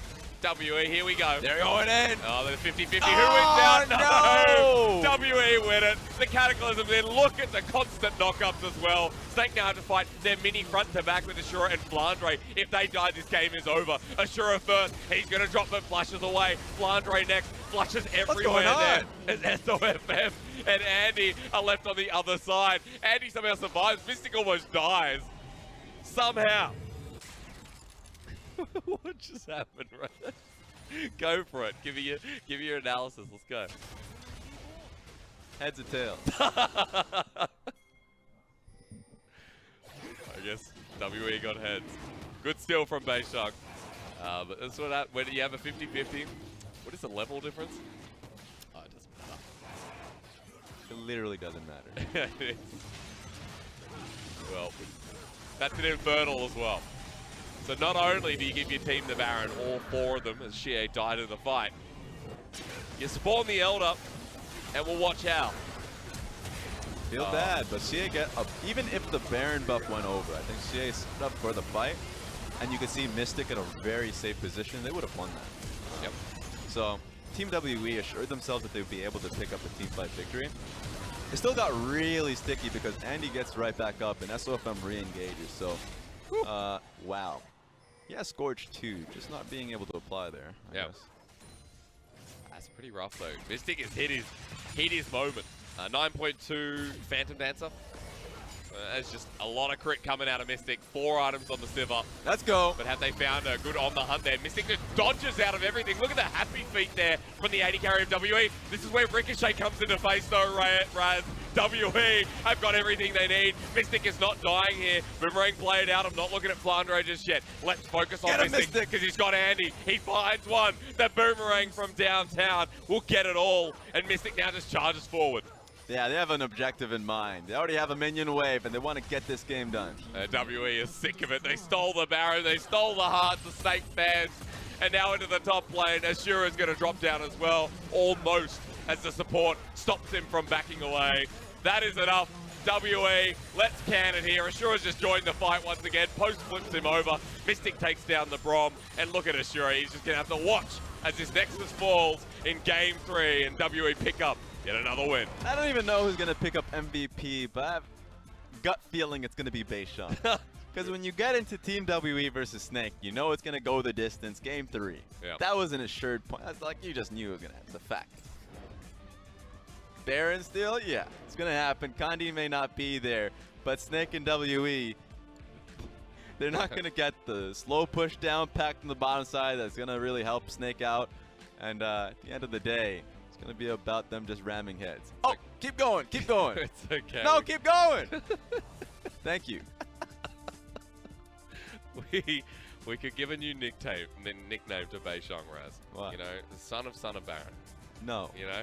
WE, here we go. They're going in. Oh, they're 50-50. Oh, Who wins out? no! WE win it. The Cataclysm in. Look at the constant knockups as well. Snake now have to fight their mini front to back with Ashura and Flandre. If they die, this game is over. Ashura first. He's going to drop the flashes away. Flandre next. Flushes everywhere there. As SOFM and Andy are left on the other side. Andy somehow survives. Mystic almost dies. Somehow. What just happened, right? Go for it. Give me your analysis. Let's go. Heads or tails? I guess WE got heads. Good steal from Beisheng. But that's what happened. When you have a 50-50, what is the level difference? Oh, it doesn't matter. It literally doesn't matter. Well, that's an Infernal as well. So not only do you give your team the Baron, all 4 of them, as Shie died in the fight, you spawn the Elder, and we'll watch how. Feel bad, but Shie even if the Baron buff went over, I think Shie stood up for the fight, and you can see Mystic in a very safe position. They would have won that. Yep. So Team WE assured themselves that they would be able to pick up a team fight victory. It still got really sticky because Andy gets right back up and SOFM re-engages. So, wow. Yeah, Scorch too, just not being able to apply there. I guess. That's pretty rough though. Mystic has hit his moment. 9.2 Phantom Dancer. There's just a lot of crit coming out of Mystic. 4 items on the Sivir. Let's go. But have they found a good on the hunt there? Mystic just dodges out of everything. Look at the happy feet there from the AD carry of WE. This is where Ricochet comes into face though, Raz. WE have got everything they need. Mystic is not dying here. Boomerang played out. I'm not looking at Flandre just yet. Let's focus on Mystic because he's got Andy. He finds one. The Boomerang from downtown will get it all. And Mystic now just charges forward. Yeah, they have an objective in mind. They already have a minion wave, and they want to get this game done. WE is sick of it. They stole the Baron. They stole the hearts of Snake fans. And now into the top lane. Ashura is going to drop down as well. Almost, as the support stops him from backing away. That is enough. WE, let's can it here. Ashura's just joined the fight once again. Post flips him over. Mystic takes down the Brom. And look at Ashura. He's just going to have to watch as this Nexus falls in Game 3 and WE pick up yet another win. I don't even know who's going to pick up MVP, but I have gut feeling it's going to be Beishang. Because when you get into Team WE versus Snake, you know it's going to go the distance. Game 3. Yep. That was an assured point. That's like you just knew it was going to happen. It's a fact. Baron steal? Yeah, it's going to happen. Kandi may not be there, but Snake and WE, they're not going to get the slow push down packed on the bottom side that's going to really help Snake out. And at the end of the day, it's going to be about them just ramming heads. Oh, keep going, keep going. It's okay. No, keep going. Thank you. We could give a new nickname to Beishang, Raz. What? You know, the son of Baron. No. You know?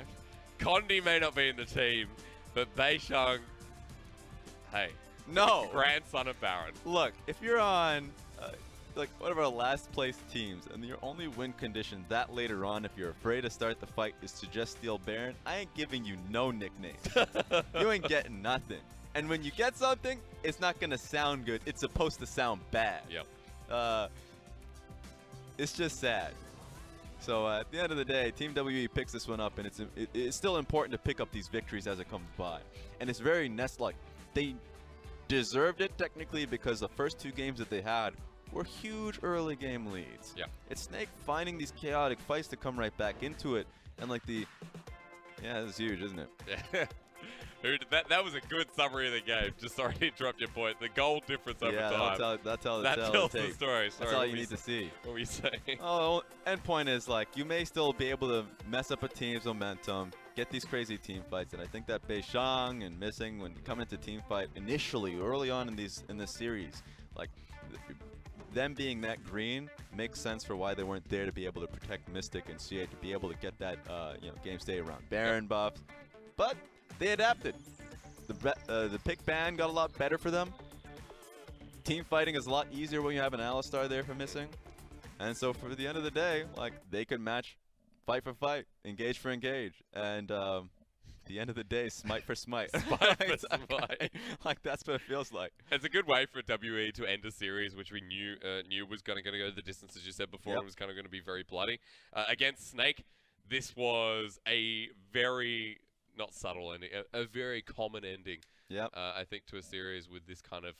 Kondi may not be in the team, but Beishang, hey. No. Grandson of Baron. Look, if you're on like one of our last place teams and your only win condition that later on, if you're afraid to start the fight, is to just steal Baron, I ain't giving you no nicknames. You ain't getting nothing. And when you get something, it's not going to sound good. It's supposed to sound bad. Yep. It's just sad. So at the end of the day, Team WE picks this one up, and it's still important to pick up these victories as it comes by. And it's very like they deserved it technically because the first 2 games that they had were huge early game leads. Yeah. It's Snake finding these chaotic fights to come right back into it, and like yeah, this is huge, isn't it? Yeah. Dude, that was a good summary of the game. Just sorry to interrupt your point. The goal difference over time. That tells the story. Sorry, that's all you need to see. What were you saying? Oh, end point is like you may still be able to mess up a team's momentum, get these crazy team fights, and I think that Beishang and Missing, when coming into team fight initially, early on in this series, like them being that green makes sense for why they weren't there to be able to protect Mystic and CA to be able to get that game stay around Baron buffs, but they adapted. The pick ban got a lot better for them. Team fighting is a lot easier when you have an Alistar there for Missing. And so for the end of the day, like they could match fight for fight, engage for engage. And the end of the day, smite for smite. Smite for smite. Like that's what it feels like. It's a good way for WE to end a series which we knew was going to go the distance, as you said before. Yep. It was kind of going to be very bloody. Against Snake, this was a very not subtle ending, a very common ending. Yep. I think to a series with this kind of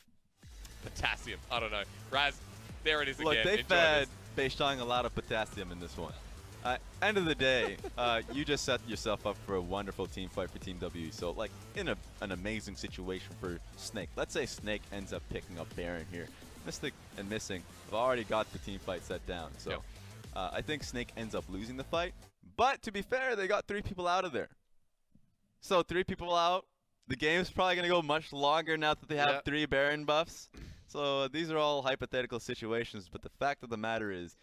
potassium. I don't know. Raz, there it is Look, again. Look, they fed Beishang a lot of potassium in this one. End of the day, you just set yourself up for a wonderful team fight for Team WE. So, like, in an amazing situation for Snake. Let's say Snake ends up picking up Baron here. Mystic and Missing have already got the team fight set down. So, yep. I think Snake ends up losing the fight. But, to be fair, they got 3 people out of there. So 3 people out. The game's probably going to go much longer now that they have 3 Baron buffs. So these are all hypothetical situations. But the fact of the matter is,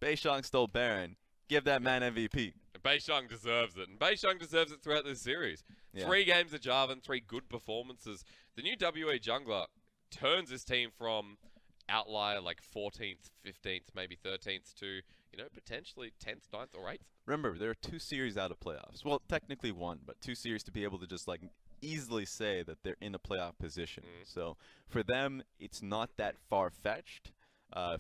Beishang stole Baron. Give that man MVP. Beishang deserves it. And Beishang deserves it throughout this series. Yeah. 3 games of Jarvan, 3 good performances. The new WA jungler turns this team from outlier like 14th, 15th, maybe 13th to, potentially 10th, 9th, or 8th. Remember, there are 2 series out of playoffs. Well, technically 1, but 2 series to be able to just like easily say that they're in a playoff position. So for them, it's not that far-fetched.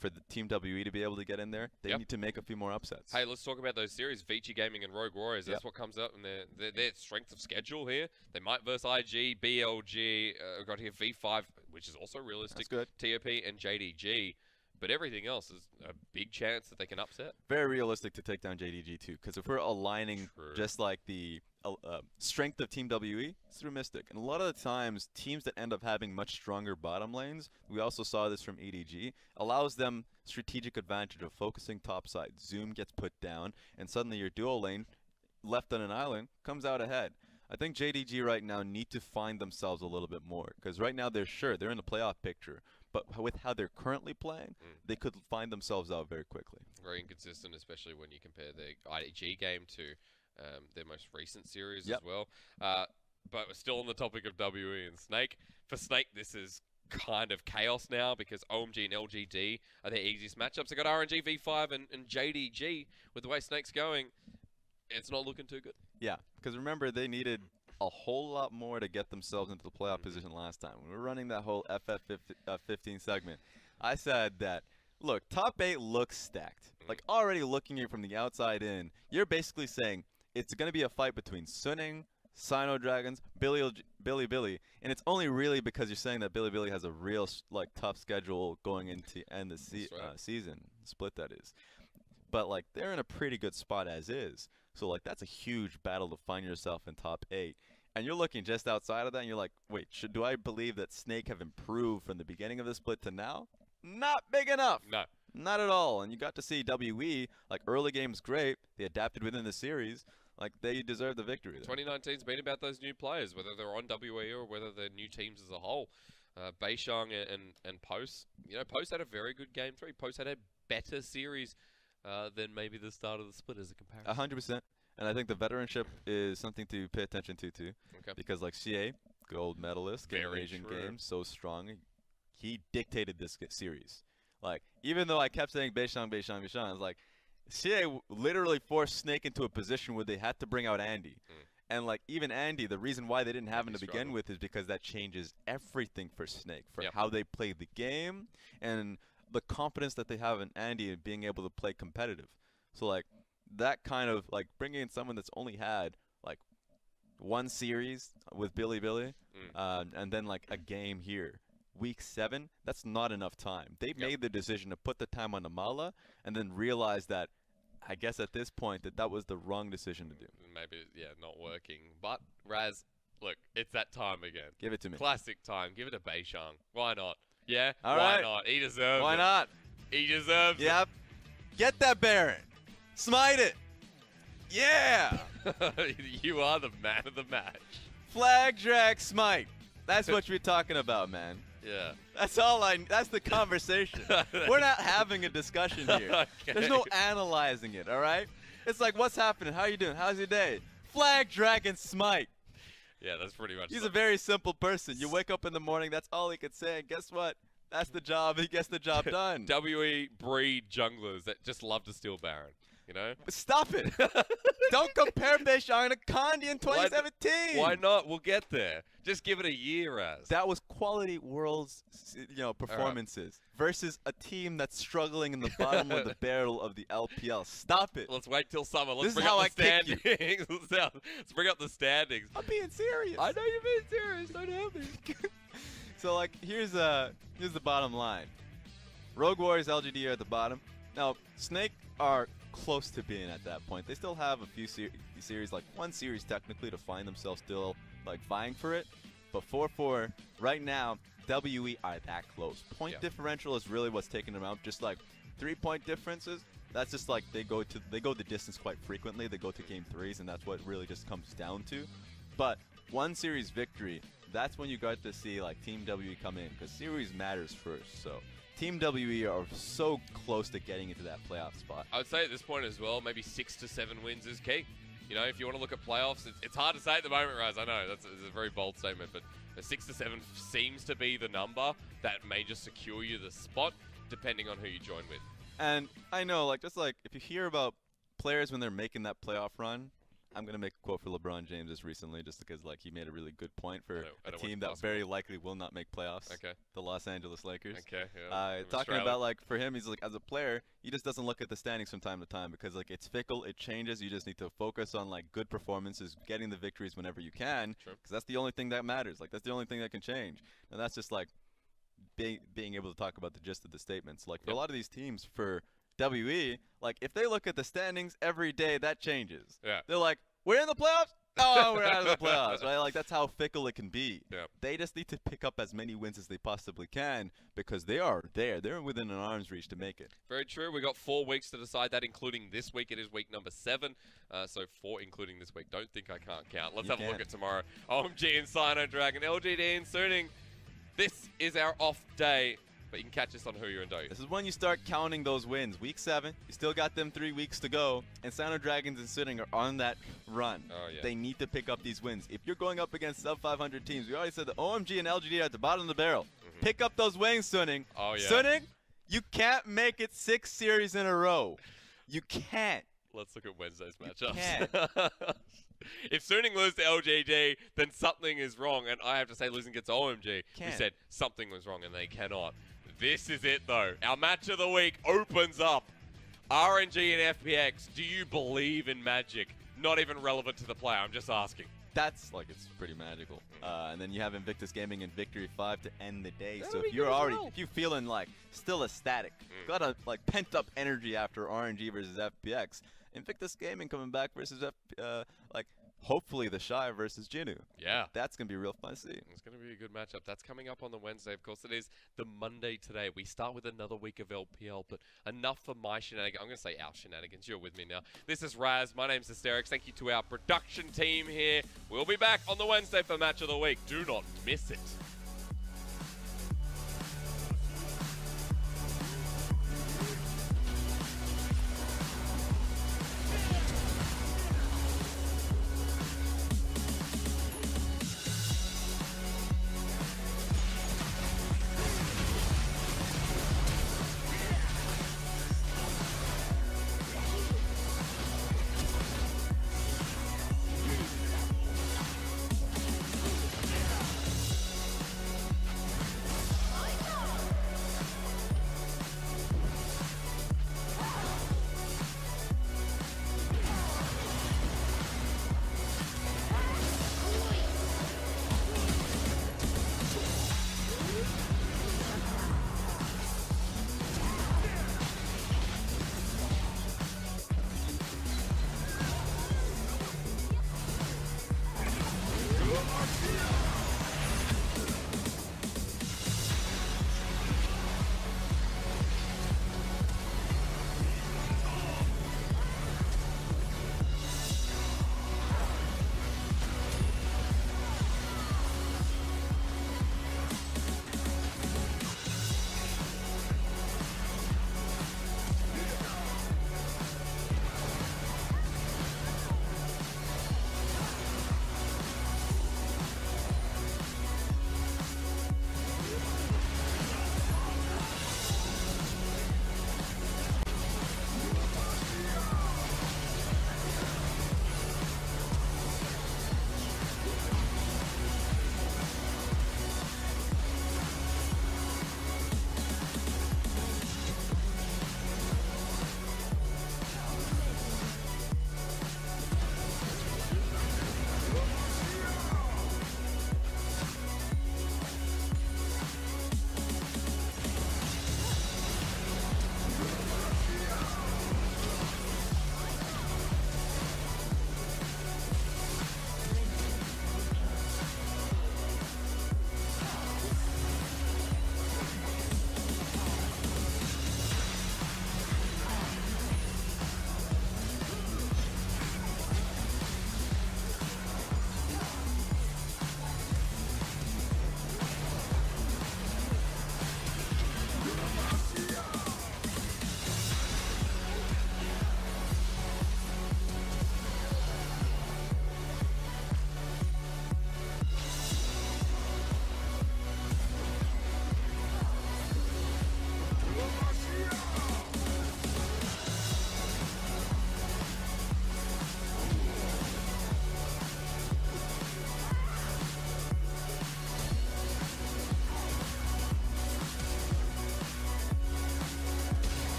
For the Team WE to be able to get in there, they need to make a few more upsets. Hey, let's talk about those series, Vici Gaming and Rogue Warriors. That's what comes up in their strength of schedule here. They might versus IG, BLG, we've got here V5, which is also realistic, That's good. TOP and JDG. But everything else is a big chance that they can upset. Very realistic to take down JDG too, because if we're aligning just like the strength of Team WE is through Mystic. And a lot of the times, teams that end up having much stronger bottom lanes, we also saw this from EDG, allows them strategic advantage of focusing topside. Zoom gets put down, and suddenly your dual lane, left on an island, comes out ahead. I think JDG right now need to find themselves a little bit more, because right now they're in the playoff picture, but with how they're currently playing, they could find themselves out very quickly. Very inconsistent, especially when you compare the IDG game to their most recent series as well. But we're still on the topic of WE and Snake. For Snake, this is kind of chaos now because OMG and LGD are their easiest matchups. They got RNG V5 and JDG. With the way Snake's going, it's not looking too good. Yeah, because remember, they needed a whole lot more to get themselves into the playoff position last time. When we were running that whole FF15 segment, I said that, look, top 8 looks stacked. Like, already looking at it from the outside in, you're basically saying it's going to be a fight between Suning, Sino Dragons, Billy, and it's only really because you're saying that Billy has a real tough schedule going into end the season, split that is. But like they're in a pretty good spot as is. So like that's a huge battle to find yourself in top 8. And you're looking just outside of that and you're like, wait, do I believe that Snake have improved from the beginning of the split to now? Not big enough. No. Not at all. And you got to see WE, like early game's great. They adapted within the series. Like they deserve the victory there. 2019's been about those new players, whether they're on WE or whether they're new teams as a whole. Beishang and Post. You know, Post had a very good game 3. Post had a better series than maybe the start of the split as a comparison. 100%. And I think the veteranship is something to pay attention to too. Okay. Because like CA, gold medalist, in Asian games, so strong. He dictated this series. Like even though I kept saying Beishang, I was like, CA literally forced Snake into a position where they had to bring out Andy. And like even Andy, the reason why they didn't have him to begin with is because that changes everything for Snake, for how they play the game and the confidence that they have in Andy and being able to play competitive. So like that kind of like bringing in someone that's only had like one series with Billy, and then like a game here. Week 7, that's not enough time. They made the decision to put the time on Amala and then realize that I guess at this point that was the wrong decision to do. Maybe, not working. But, Raz, look, it's that time again. Give it to me. Classic time. Give it to Beishang. Why not? Yeah? All Why right. not? He deserves it. Why not? He deserves it. Get that Baron. Smite it. Yeah. You are the man of the match. Flag drag smite. That's what you're talking about, man. Yeah. That's the conversation. We're not having a discussion here. Okay. There's no analyzing it, all right? It's like, what's happening? How you doing? How's your day? Flag, dragon, smite. Yeah, that's pretty much He's a very simple person. You wake up in the morning, that's all he could say, and guess what? That's the job. He gets the job done. WE breed junglers that just love to steal Baron. You know? Stop it. Don't compare Beishang to Kandi in 2017. Why not? We'll get there. Just give it a year, Raz. That was quality Worlds, performances versus a team that's struggling in the bottom of the barrel of the LPL. Stop it. Let's wait till summer. Let's This bring is how up I the kick you. standings. Let's bring up the standings. I'm being serious. I know you're being serious. Don't help me. So like here's the bottom line. Rogue Warriors, LGD are at the bottom. Now Snake are close to being at that point. They still have a few series, like one series technically, to find themselves still like vying for it. But 4-4 right now, WE are that close. Point differential is really what's taking them out. Just like 3-point differences. That's just like they go the distance quite frequently. They go to game 3s, and that's what it really just comes down to. But one series victory, that's when you got to see like Team WE come in, because series matters first. So Team WE are so close to getting into that playoff spot. I would say at this point as well, maybe 6 to 7 wins is key. You know, if you want to look at playoffs, it's hard to say at the moment, Raz. I know that's a very bold statement, but 6 to 7 seems to be the number that may just secure you the spot, depending on who you join with. And I know, like, just like if you hear about players when they're making that playoff run, I'm gonna make a quote for LeBron James just recently, just because like he made a really good point for a team that very likely will not make playoffs. Okay. The Los Angeles Lakers. Okay. Yeah. Talking about like for him, he's like as a player, he just doesn't look at the standings from time to time because like it's fickle, it changes. You just need to focus on like good performances, getting the victories whenever you can, because that's the only thing that matters. Like that's the only thing that can change, and that's just like being able to talk about the gist of the statements. Like for a lot of these teams, for WE, like if they look at the standings every day, that changes. Yeah. They're like, we're in the playoffs? Oh, we're out of the playoffs, right? Like, that's how fickle it can be. Yep. They just need to pick up as many wins as they possibly can because they are there. They're within an arm's reach to make it. Very true. We got 4 weeks to decide that, including this week. It is week number 7. So 4 including this week. Don't think I can't count. Let's have a look at tomorrow. OMG and Sino Dragon, LGD and Suning. This is our off day. But you can catch us on Who You're in Doge. This is when you start counting those wins. Week 7, you still got them 3 weeks to go, and Sino Dragons and Sitting are on that run. Oh, yeah. They need to pick up these wins. If you're going up against sub-500 teams, we already said the OMG and LGD are at the bottom of the barrel. Pick up those wins, Suning. Oh, yeah. Suning, you can't make it 6 series in a row. You can't. Let's look at Wednesday's matchups. can't. If Suning loses to LGD, then something is wrong. And I have to say, losing against OMG, we Can't. said something was wrong, and they cannot. This is it, though. Our match of the week opens up. RNG and FPX, do you believe in magic? Not even relevant to the play, I'm just asking. That's like, it's pretty magical. And then you have Invictus Gaming and Victory 5 to end the day. That'll So be if you're good as already, well. if you're feeling like still ecstatic, got a like pent up energy after RNG versus FPX, Invictus Gaming coming back versus like hopefully the Shy versus Jinu. Yeah. That's gonna be real fun to see. It's going to be a good matchup. That's coming up on the Wednesday. Of course, it is the Monday today. We start with another week of LPL, but enough for my shenanigans. I'm going to say our shenanigans. You're with me now. This is Raz. My name's Hysterics. Thank you to our production team here. We'll be back on the Wednesday for Match of the Week. Do not miss it.